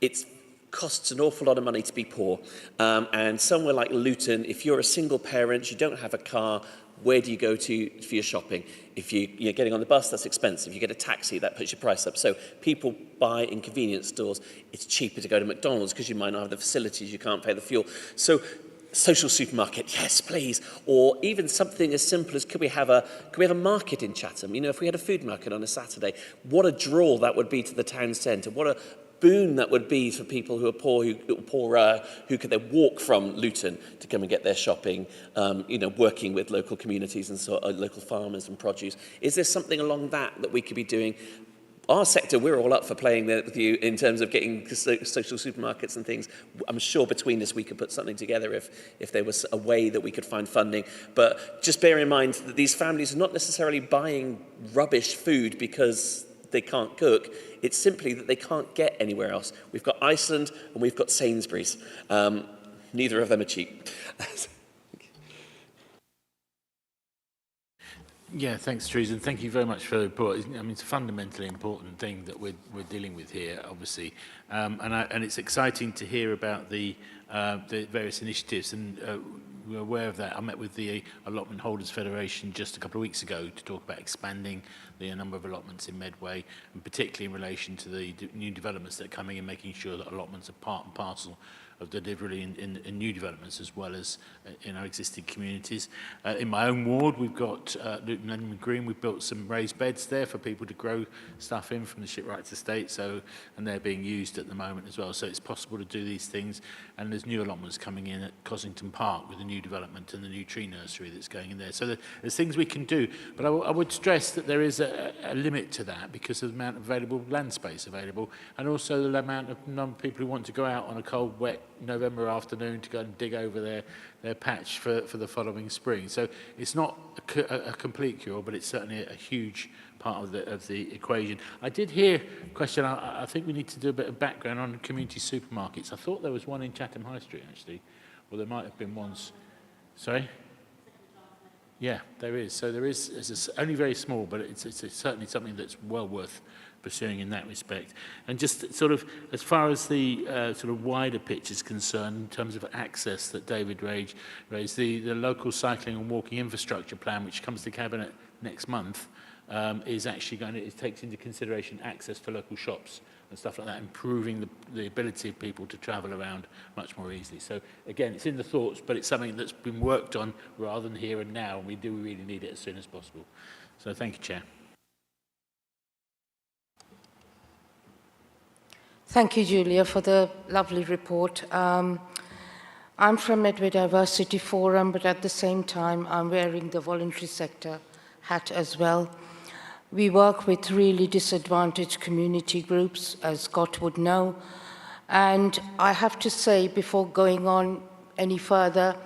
It costs an awful lot of money to be poor. And somewhere like Luton, if you're a single parent, you don't have a car, where do you go to for your shopping? If you're getting on the bus, that's expensive. You get a taxi, that puts your price up. So people buy in convenience stores. It's cheaper to go to McDonald's because you might not have the facilities, you can't pay the fuel. So social supermarket, yes, please. Or even something as simple as could we have a market in Chatham? You know, if we had a food market on a Saturday, what a draw that would be to the town centre. What a boon that would be for people who are poor, who could then walk from Luton to come and get their shopping, you know, working with local communities and local farmers and produce. Is there something along that we could be doing? Our sector, we're all up for playing there with you in terms of getting social supermarkets and things. I'm sure between us we could put something together if there was a way that we could find funding. But just bear in mind that these families are not necessarily buying rubbish food because they can't cook. It's simply that they can't get anywhere else. We've got Iceland and we've got Sainsbury's. Neither of them are cheap. Yeah, thanks, Teresa, and thank you very much for the report. I mean, it's a fundamentally important thing that we're dealing with here, obviously, and it's exciting to hear about the various initiatives, and we're aware of that. I met with the Allotment Holders Federation just a couple of weeks ago to talk about expanding the number of allotments in Medway, and particularly in relation to the new developments that are coming and making sure that allotments are part and parcel of delivery in new developments as well as in our existing communities. In my own ward, we've got Luton and Green. We've built some raised beds there for people to grow stuff in from the Shipwrights estate, and they're being used at the moment as well. So it's possible to do these things. And there's new allotments coming in at Cossington Park with the new development and the new tree nursery that's going in there. So there's things we can do. But I would stress that there is a limit to that because of the amount of available land space available, and also the amount of number of people who want to go out on a cold, wet November afternoon to go and dig over their patch for the following spring. So it's not a complete cure, but it's certainly a huge part of the equation. I did hear a question. I think we need to do a bit of background on community supermarkets. I thought there was one in Chatham High Street, actually. Well, there might have been ones. Sorry? Yeah, there is. So there is. It's only very small, but it's certainly something that's well worth pursuing in that respect. And just sort of as far as the sort of wider picture is concerned, in terms of access that David raised, the local cycling and walking infrastructure plan, which comes to Cabinet next month, is actually it takes into consideration access to local shops and stuff like that, improving the ability of people to travel around much more easily. So again, it's in the thoughts, but it's something that's been worked on rather than here and now, and we do really need it as soon as possible. So thank you, Chair. Thank you, Julia, for the lovely report. I'm from Medway Diversity Forum, but at the same time, I'm wearing the voluntary sector hat as well. We work with really disadvantaged community groups, as Scott would know. And I have to say, before going on any further,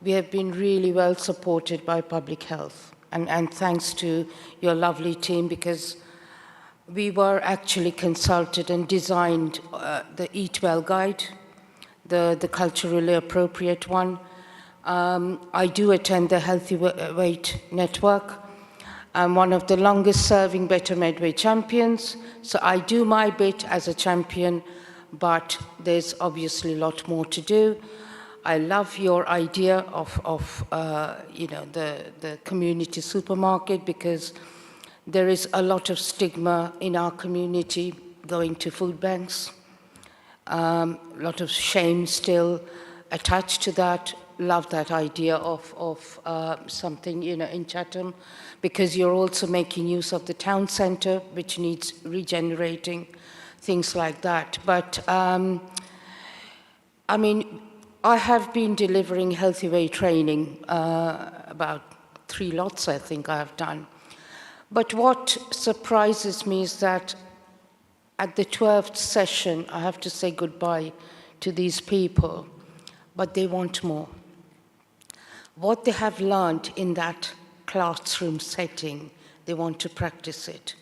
we have been really well supported by public health. And thanks to your lovely team, because we were actually consulted and designed the Eat Well guide, the culturally appropriate one. I do attend the Healthy Weight Network. I'm one of the longest serving Better Medway champions, so I do my bit as a champion, but there's obviously a lot more to do. I love your idea of the community supermarket, because there is a lot of stigma in our community going to food banks. A lot of shame still attached to that. Love that idea of something, in Chatham, because you're also making use of the town centre, which needs regenerating, things like that. But, I mean, I have been delivering healthy way training, about 3 lots, I think I have done. But what surprises me is that at the 12th session, I have to say goodbye to these people, but they want more. What they have learned in that classroom setting, they want to practice it.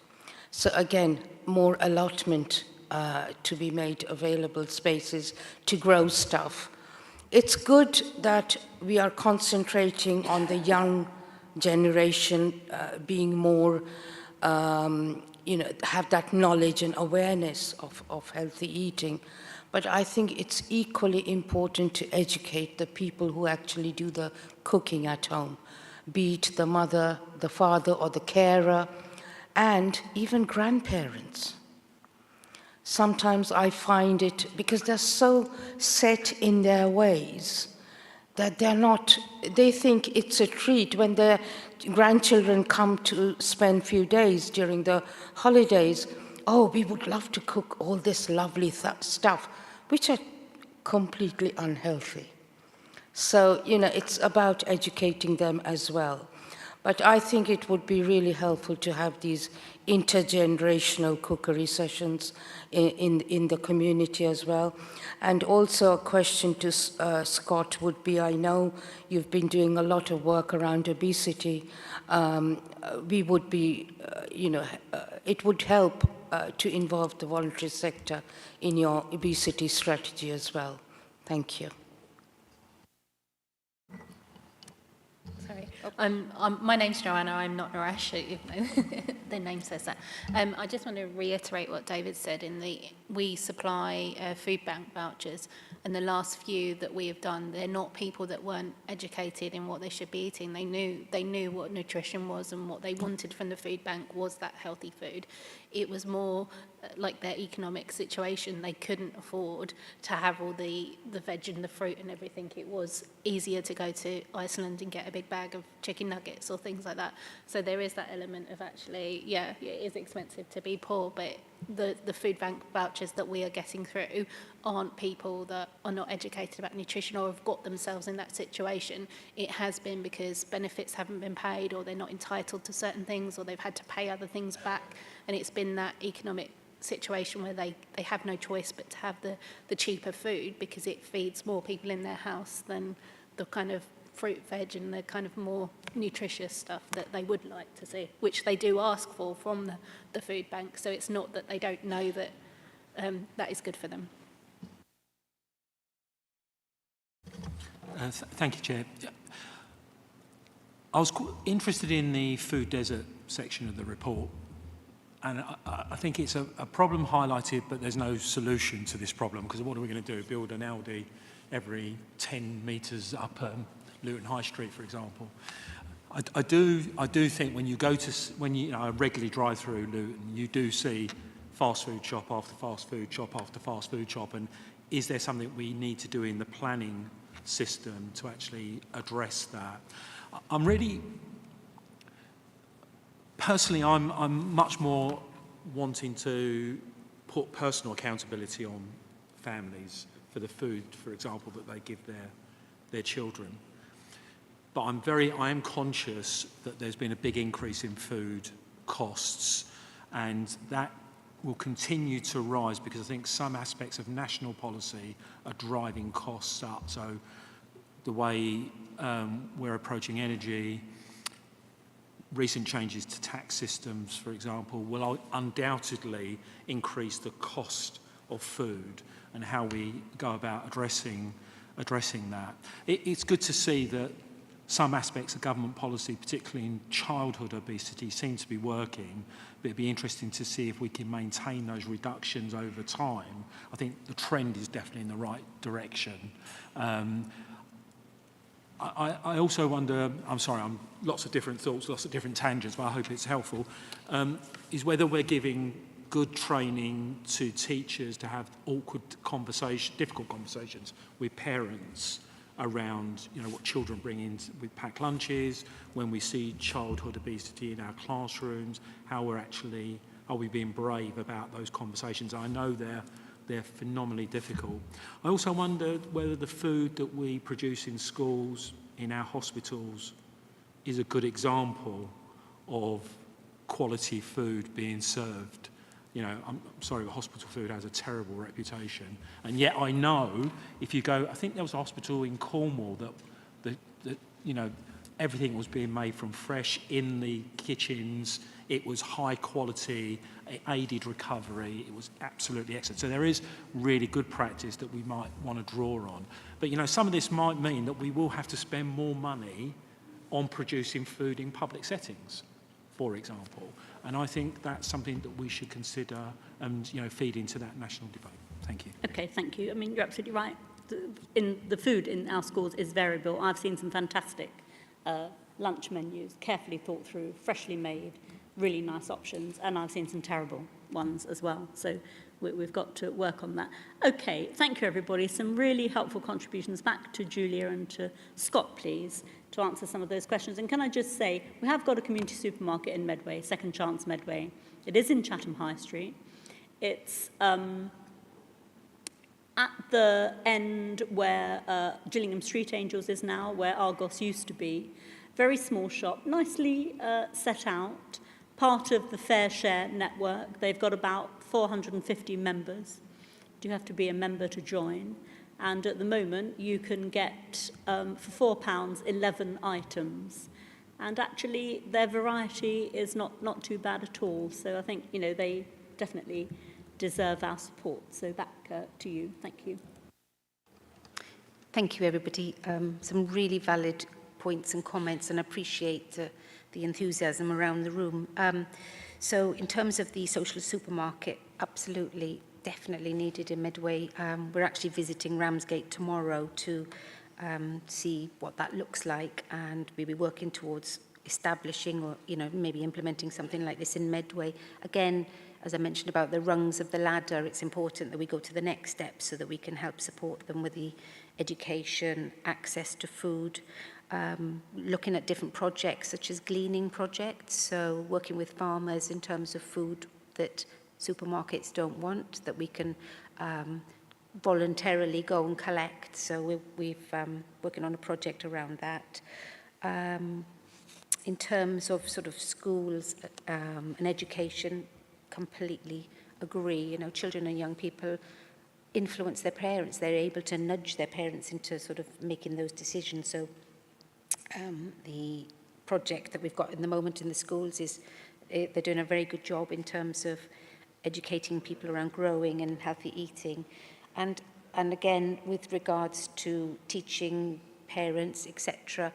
So again, more allotment to be made available, spaces to grow stuff. It's good that we are concentrating on the young generation being more, have that knowledge and awareness of healthy eating. But I think it's equally important to educate the people who actually do the cooking at home, be it the mother, the father, or the carer, and even grandparents. Sometimes I find it, because they're so set in their ways, that they think it's a treat when their grandchildren come to spend a few days during the holidays. Oh, we would love to cook all this lovely stuff, which are completely unhealthy. So, it's about educating them as well. But I think it would be really helpful to have these intergenerational cookery sessions in the community as well. And also a question to Scott would be, I know you've been doing a lot of work around obesity. We would be, it would help to involve the voluntary sector in your obesity strategy as well. Thank you. Sorry. My name's Joanna, I'm not Naresh, even though the name says that. I just want to reiterate what David said we supply food bank vouchers, and the last few that we have done, they're not people that weren't educated in what they should be eating. They knew what nutrition was, and what they wanted from the food bank was that healthy food. It was more like their economic situation. They couldn't afford to have all the veg and the fruit and everything. It was easier to go to Iceland and get a big bag of chicken nuggets or things like that. So there is that element of actually, yeah, it is expensive to be poor, but the food bank vouchers that we are getting through aren't people that are not educated about nutrition or have got themselves in that situation. It has been because benefits haven't been paid, or they're not entitled to certain things, or they've had to pay other things back, and it's been that economic situation where they have no choice but to have the cheaper food, because it feeds more people in their house than the kind of fruit, veg, and the kind of more nutritious stuff that they would like to see, which they do ask for from the food bank. So it's not that they don't know that that is good for them. Thank you, Chair. I was interested in the food desert section of the report, and I think it's a problem highlighted, but there's no solution to this problem, because what are we going to do? Build an Aldi every 10 metres up Luton High Street, for example? I do think when you go to, I regularly drive through Luton, you do see fast food shop after fast food shop after fast food shop, and is there something we need to do in the planning system to actually address that? I'm really, personally, I'm much more wanting to put personal accountability on families for the food, for example, that they give their children. But I am conscious that there's been a big increase in food costs, and that will continue to rise because I think some aspects of national policy are driving costs up. So the way we're approaching energy, recent changes to tax systems, for example, will undoubtedly increase the cost of food and how we go about addressing that. It's good to see that some aspects of government policy, particularly in childhood obesity, seem to be working, but it'd be interesting to see if we can maintain those reductions over time. I think the trend is definitely in the right direction. I also wonder, I'm sorry, lots of different thoughts, lots of different tangents, but I hope it's helpful, is whether we're giving good training to teachers to have difficult conversations with parents around, what children bring in with packed lunches, when we see childhood obesity in our classrooms, are we being brave about those conversations? I know they're phenomenally difficult. I also wonder whether the food that we produce in schools, in our hospitals, is a good example of quality food being served. I'm sorry, but hospital food has a terrible reputation. And yet I know if you go, I think there was a hospital in Cornwall that everything was being made from fresh in the kitchens. It was high quality, it aided recovery, it was absolutely excellent. So there is really good practice that we might want to draw on. But some of this might mean that we will have to spend more money on producing food in public settings, for example. And I think that's something that we should consider and feed into that national debate. Thank you. Okay, thank you. I mean, you're absolutely right. The food in our schools is variable. I've seen some fantastic lunch menus, carefully thought through, freshly made, really nice options, and I've seen some terrible ones as well. So we've got to work on that. Okay, thank you, everybody. Some really helpful contributions. Back to Julia and to Scott, please, to answer some of those questions. And can I just say, we have got a community supermarket in Medway, Second Chance Medway. It is in Chatham High Street. It's at the end where Gillingham Street Angels is now, where Argos used to be. Very small shop, nicely set out, part of the Fair Share network. They've got about 450 members. You have to be a member to join. And at the moment, you can get, for £4, 11 items. And actually, their variety is not too bad at all. So I think, they definitely deserve our support. So back to you. Thank you. Thank you, everybody. Some really valid points and comments, and appreciate the enthusiasm around the room. So in terms of the social supermarket, absolutely, definitely needed in Medway. We're actually visiting Ramsgate tomorrow to see what that looks like, and we'll be working towards establishing or maybe implementing something like this in Medway. Again, as I mentioned about the rungs of the ladder, it's important that we go to the next step so that we can help support them with the education, access to food, looking at different projects such as gleaning projects, so working with farmers in terms of food that supermarkets don't want, that we can voluntarily go and collect. So we've working on a project around that. In terms of sort of schools and education, completely agree. Children and young people influence their parents. They're able to nudge their parents into sort of making those decisions. So the project that we've got in the moment in the schools is they're doing a very good job in terms of educating people around growing and healthy eating. And again, with regards to teaching parents, etc.,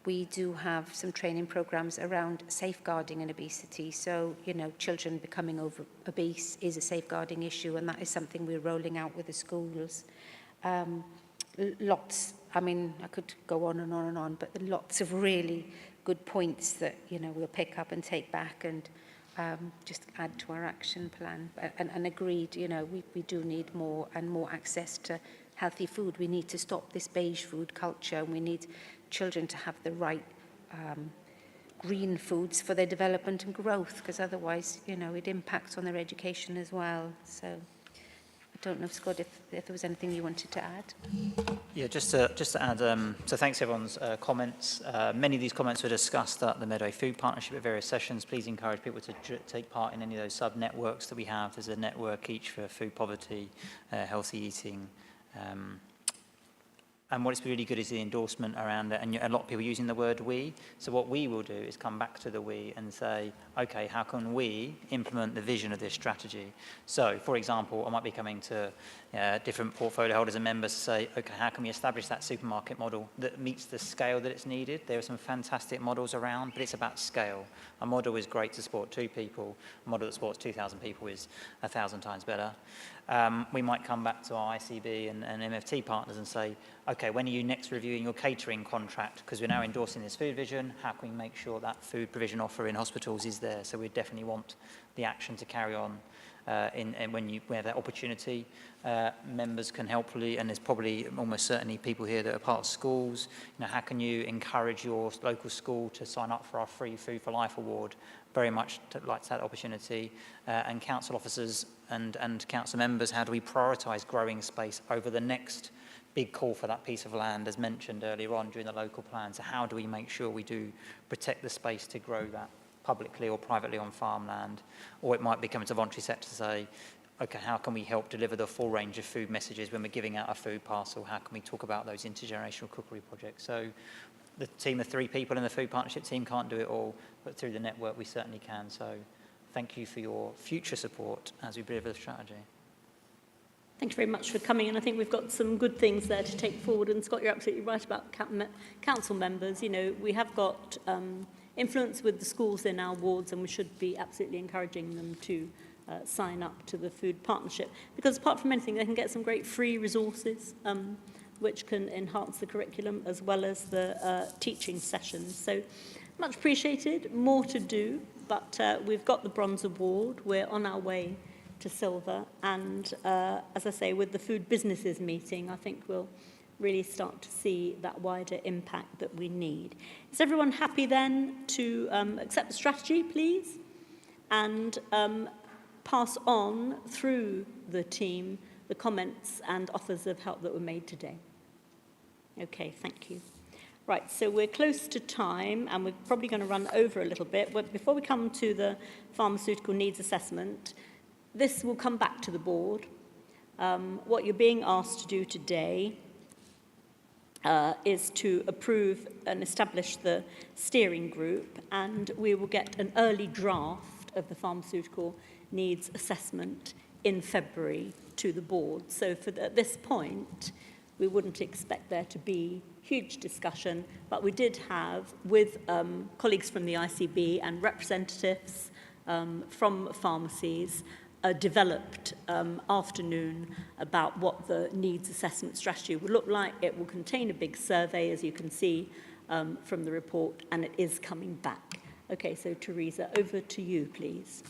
we do have some training programs around safeguarding and obesity. So, children becoming obese is a safeguarding issue, and that is something we're rolling out with the schools. Lots, I mean, I could go on and on and on, but lots of really good points that, you know, we'll pick up and take back and just add to our action plan. And agreed, you know, we do need more and more access to healthy food. We need to stop this beige food culture, and we need children to have the right green foods for their development and growth, because otherwise, you know, it impacts on their education as well. So I don't know, Scott, if there was anything you wanted to add. Yeah, just to add, so thanks for everyone's comments. Many of these comments were discussed at the Medway Food Partnership at various sessions. Please encourage people to take part in any of those sub-networks that we have. There's a network each for food poverty, healthy eating, and what's really good is the endorsement around it, and a lot of people using the word we. So what we will do is come back to the we and say, okay, how can we implement the vision of this strategy? So, for example, I might be coming to different portfolio holders and members to say, okay, how can we establish that supermarket model that meets the scale that it's needed? There are some fantastic models around, but it's about scale. A model is great to support 2 people. A model that supports 2,000 people is 1,000 times better. We might come back to our ICB and MFT partners and say, okay, when are you next reviewing your catering contract? Because we're now endorsing this food vision. How can we make sure that food provision offer in hospitals is there? So we definitely want the action to carry on when you have that opportunity. Members can helpfully, and there's probably almost certainly people here that are part of schools. You know, how can you encourage your local school to sign up for our free Food for Life award? Very much like that opportunity. And council officers and council members, how do we prioritise growing space over the next big call for that piece of land, as mentioned earlier on during the local plan? So how do we make sure we do protect the space to grow that publicly or privately on farmland? Or it might become to voluntary sector to say, okay, how can we help deliver the full range of food messages when we're giving out a food parcel? How can we talk about those intergenerational cookery projects? So the team of 3 people in the food partnership team can't do it all, but through the network we certainly can. So thank you for your future support as we deliver the strategy. Thank you very much for coming, and I think we've got some good things there to take forward. And Scott, you're absolutely right about council members. You know, we have got influence with the schools in our wards, and we should be absolutely encouraging them to sign up to the food partnership, because apart from anything, they can get some great free resources which can enhance the curriculum as well as the teaching sessions. So much appreciated, more to do, but we've got the bronze award. We're on our way to silver, and as I say, with the food businesses meeting, I think we'll really start to see that wider impact that we need. Is everyone happy then to accept the strategy, please, and pass on through the team the comments and offers of help that were made today? Okay, thank you. Right, so we're close to time, and we're probably going to run over a little bit. But before we come to the pharmaceutical needs assessment, this will come back to the board. What you're being asked to do today is to approve and establish the steering group, and we will get an early draft of the pharmaceutical needs assessment in February to the board. So at this point, we wouldn't expect there to be huge discussion, but we did have, with colleagues from the ICB and representatives from pharmacies, a developed afternoon about what the needs assessment strategy will look like. It will contain a big survey, as you can see from the report, and it is coming back. Okay, so Teresa, over to you, please.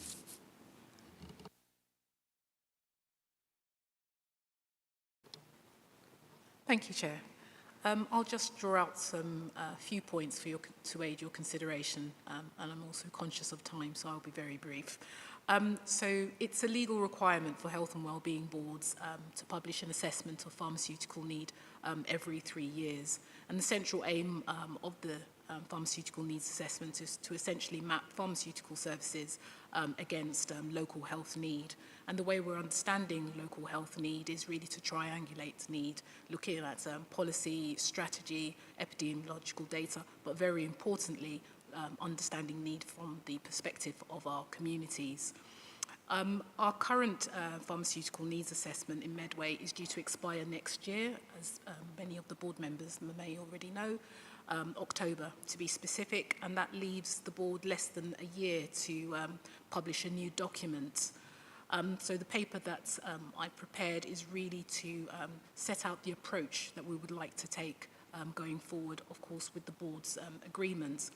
Thank you, Chair. I'll just draw out some few points for to aid your consideration, and I'm also conscious of time, so I'll be very brief. So it's a legal requirement for health and wellbeing boards to publish an assessment of pharmaceutical need every 3 years. And the central aim of the pharmaceutical needs assessment is to essentially map pharmaceutical services against local health need. And the way we're understanding local health need is really to triangulate need, looking at policy, strategy, epidemiological data, but very importantly, understanding need from the perspective of our communities. Our current pharmaceutical needs assessment in Medway is due to expire next year, as many of the board members may already know, October to be specific, and that leaves the board less than a year to publish a new document. So the paper that I prepared is really to set out the approach that we would like to take going forward, of course, with the board's agreements.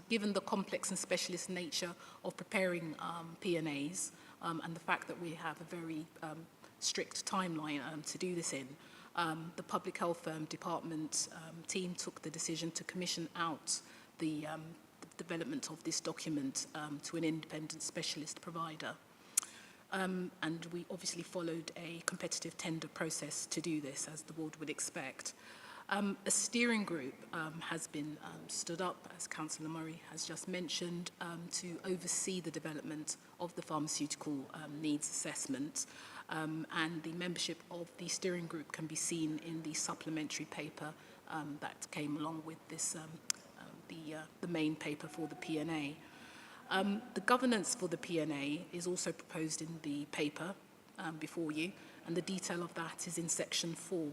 given the complex and specialist nature of preparing P&As and the fact that we have a very strict timeline to do this in, the Public Health Department team took the decision to commission out the development of this document to an independent specialist provider. And we obviously followed a competitive tender process to do this, as the board would expect. A steering group has been stood up, as Councillor Murray has just mentioned, to oversee the development of the pharmaceutical needs assessment. And the membership of the steering group can be seen in the supplementary paper that came along with this, the main paper for the P&A. The governance for the P&A is also proposed in the paper before you, and the detail of that is in section 4.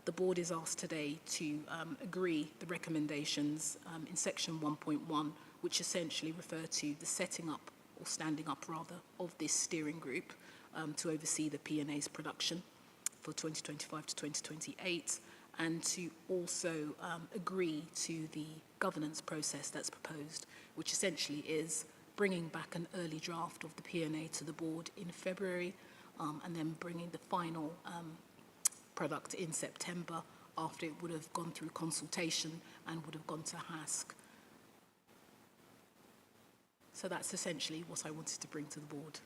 The board is asked today to agree the recommendations in section 1.1, which essentially refer to the setting up, or standing up rather, of this steering group to oversee the P&A's production for 2025 to 2028, and to also agree to the governance process that's proposed, which essentially is bringing back an early draft of the P&A to the board in February, and then bringing the final product in September after it would have gone through consultation and would have gone to HASC. So that's essentially what I wanted to bring to the board.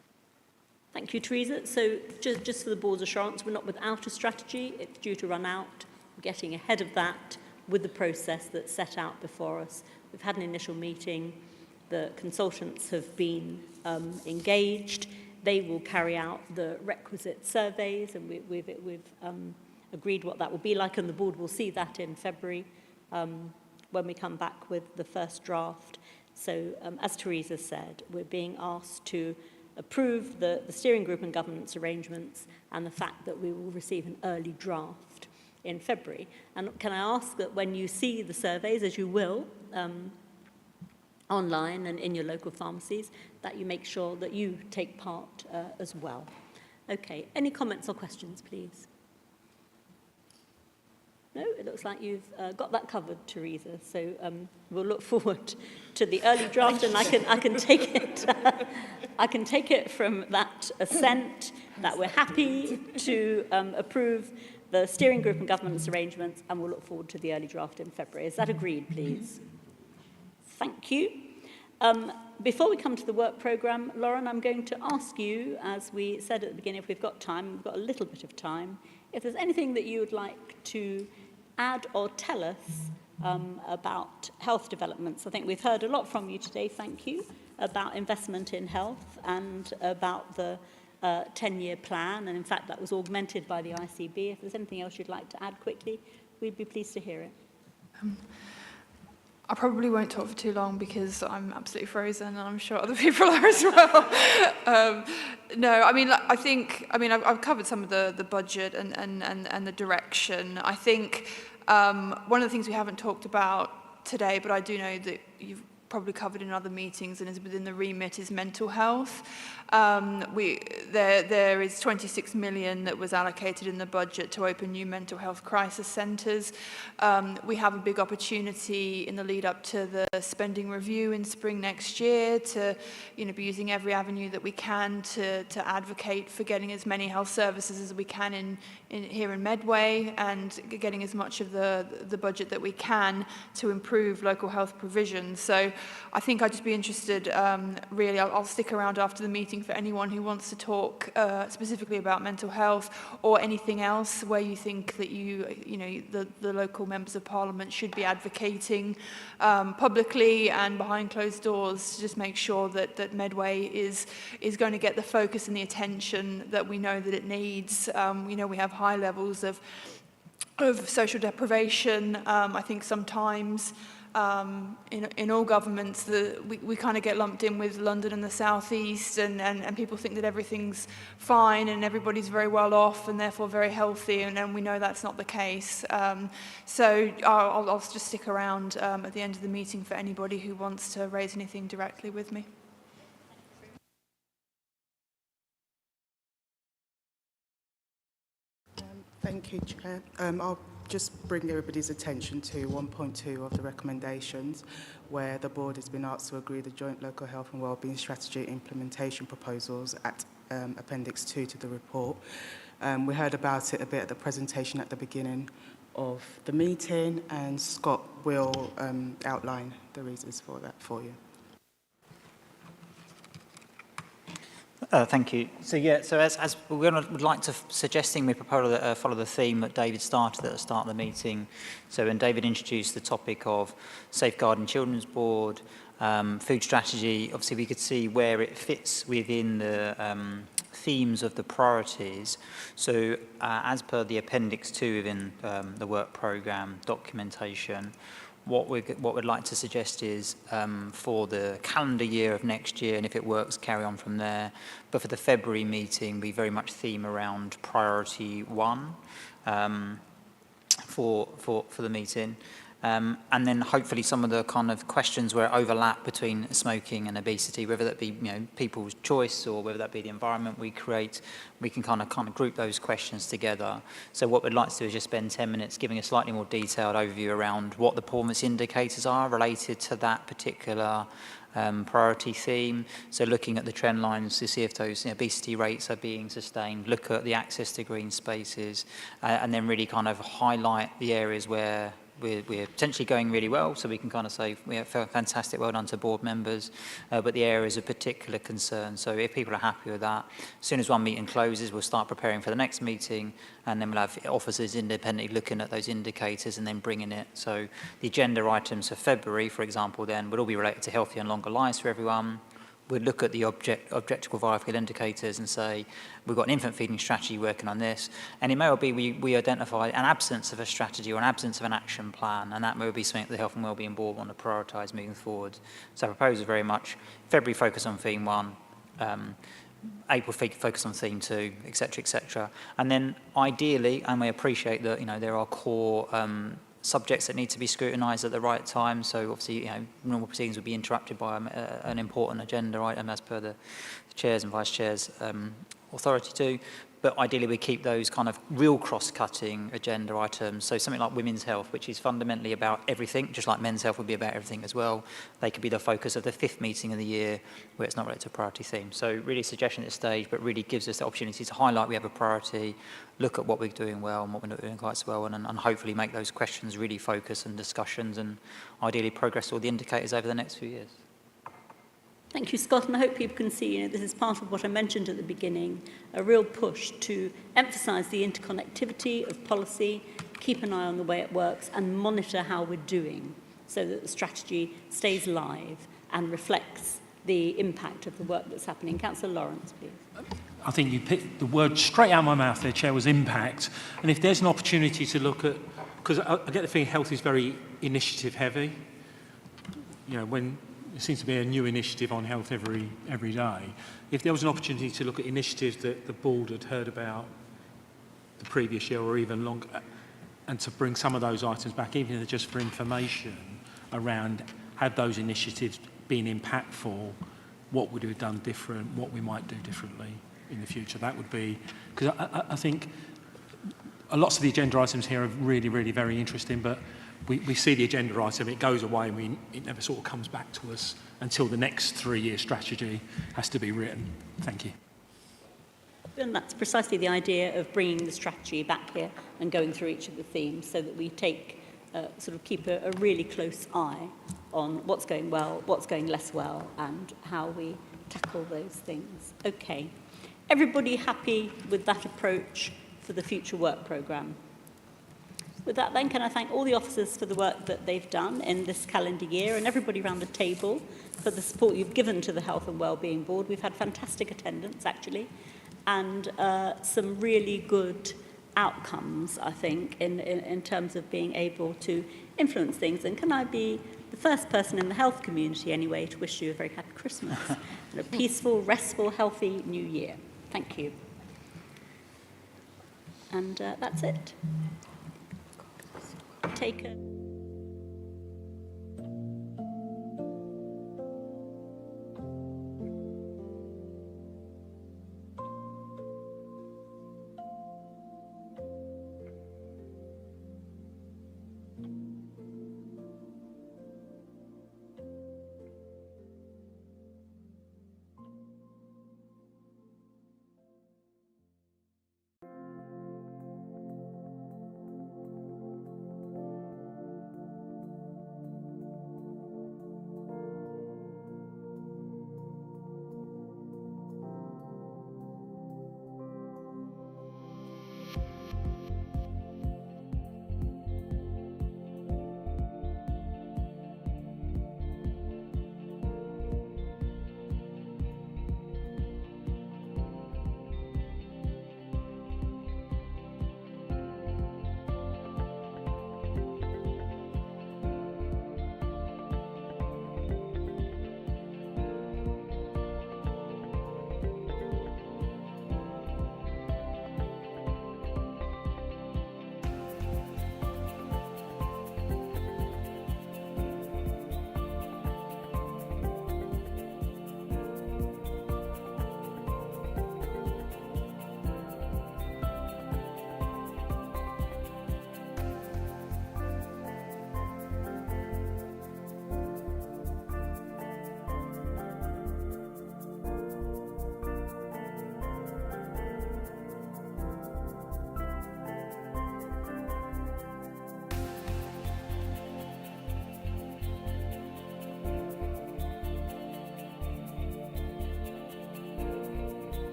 Thank you, Teresa. So just for the board's assurance, we're not without a strategy. It's due to run out. We're getting ahead of that with the process that's set out before us. We've had an initial meeting. The consultants have been engaged. They will carry out the requisite surveys, and we've agreed what that will be like, and the board will see that in February when we come back with the first draft. So as Teresa said, we're being asked to approve the steering group and governance arrangements and the fact that we will receive an early draft in February. And can I ask that when you see the surveys, as you will, online and in your local pharmacies, that you make sure that you take part as well. Okay, any comments or questions, please? No, it looks like you've got that covered, Teresa. So we'll look forward to the early draft, and I can take it. I can take it from that assent that we're happy to approve the steering group and governance arrangements, and we'll look forward to the early draft in February. Is that agreed, please? Thank you. Before we come to the work programme, Lauren, I'm going to ask you, as we said at the beginning, if we've got time, we've got a little bit of time, if there's anything that you would like to add or tell us about health developments. I think we've heard a lot from you today, thank you, about investment in health and about the 10-year plan, and in fact that was augmented by the ICB. If there's anything else you'd like to add quickly, we'd be pleased to hear it. I probably won't talk for too long because I'm absolutely frozen, and I'm sure other people are as well. No, I mean, I've covered some of the budget and the direction. I think one of the things we haven't talked about today, but I do know that you've probably covered in other meetings and is within the remit, is mental health. There is 26 million that was allocated in the budget to open new mental health crisis centres. We have a big opportunity in the lead up to the spending review in spring next year to be using every avenue that we can to advocate for getting as many health services as we can here in Medway, and getting as much of the budget that we can to improve local health provision. So I think I'd just be interested, really, I'll stick around after the meeting for anyone who wants to talk specifically about mental health or anything else where you think that the local members of Parliament should be advocating publicly and behind closed doors to just make sure that Medway is going to get the focus and the attention that we know that it needs. We have high levels of social deprivation. I think sometimes in all governments, we kind of get lumped in with London and the South East, and people think that everything's fine and everybody's very well off and therefore very healthy, and we know that's not the case. So I'll just stick around at the end of the meeting for anybody who wants to raise anything directly with me. Thank you, Chair. I'll just bring everybody's attention to 1.2 of the recommendations, where the board has been asked to agree the joint local health and wellbeing strategy implementation proposals at Appendix 2 to the report. We heard about it a bit at the presentation at the beginning of the meeting, and Scott will outline the reasons for that for you. Thank you. So yeah, so as we would like to suggesting we follow the theme that David started at the start of the meeting. So when David introduced the topic of safeguarding children's board, food strategy, obviously we could see where it fits within the themes of the priorities. So as per the Appendix 2 within the work programme documentation, what we'd like to suggest is for the calendar year of next year, and if it works, carry on from there. But for the February meeting, we very much theme around priority 1 for the meeting. And then hopefully some of the kind of questions where it overlap between smoking and obesity, whether that be people's choice or whether that be the environment we create, we can kind of group those questions together. So what we'd like to do is just spend 10 minutes giving a slightly more detailed overview around what the performance indicators are related to that particular priority theme. So looking at the trend lines to see if those obesity rates are being sustained, look at the access to green spaces, and then really kind of highlight the areas where we're potentially going really well, so we can kind of say we have fantastic, well done to board members, but the areas of particular concern. So if people are happy with that, as soon as one meeting closes, we'll start preparing for the next meeting, and then we'll have officers independently looking at those indicators and then bringing it. So the agenda items for February, for example, then would all be related to healthier and longer lives for everyone. We'd look at the objective variable indicators and say, we've got an infant feeding strategy working on this. And it may well be we identify an absence of a strategy or an absence of an action plan, and that may be something that the Health and Wellbeing Board want to prioritise moving forward. So I propose very much February focus on theme 1, April focus on theme 2, etc., etc. And then ideally, and we appreciate that there are core subjects that need to be scrutinised at the right time. So obviously, normal proceedings would be interrupted by an important agenda item as per the chairs and vice chairs authority to. But ideally, we keep those kind of real cross-cutting agenda items. So something like women's health, which is fundamentally about everything, just like men's health would be about everything as well. They could be the focus of the 5th meeting of the year where it's not related to a priority theme. So really suggestion at this stage, but really gives us the opportunity to highlight we have a priority, look at what we're doing well and what we're not doing quite so well, and hopefully make those questions really focus and discussions, and ideally progress all the indicators over the next few years. Thank you, Scott, and I hope people can see, this is part of what I mentioned at the beginning, a real push to emphasise the interconnectivity of policy, keep an eye on the way it works, and monitor how we're doing so that the strategy stays live and reflects the impact of the work that's happening. Councillor Lawrence, please. I think you picked the word straight out of my mouth there, Chair, was impact. And if there's an opportunity to look at, because I get the feeling health is very initiative heavy, when there seems to be a new initiative on health every day. If there was an opportunity to look at initiatives that the board had heard about the previous year or even longer, and to bring some of those items back, even if they're just for information around had those initiatives been impactful, what would we have done different, what we might do differently in the future. That would be, because I think lots of the agenda items here are really, really very interesting, but we see the agenda item, it goes away, and it never sort of comes back to us until the next 3-year strategy has to be written. Thank you. And that's precisely the idea of bringing the strategy back here and going through each of the themes so that we take, keep a really close eye on what's going well, what's going less well, and how we tackle those things. Okay. Everybody happy with that approach for the future work programme? With that then, can I thank all the officers for the work that they've done in this calendar year, and everybody around the table for the support you've given to the Health and Wellbeing Board. We've had fantastic attendance, actually, and some really good outcomes, I think, in terms of being able to influence things. And can I be the first person in the health community, anyway, to wish you a very happy Christmas and a peaceful, restful, healthy new year. Thank you. And that's it. Take a...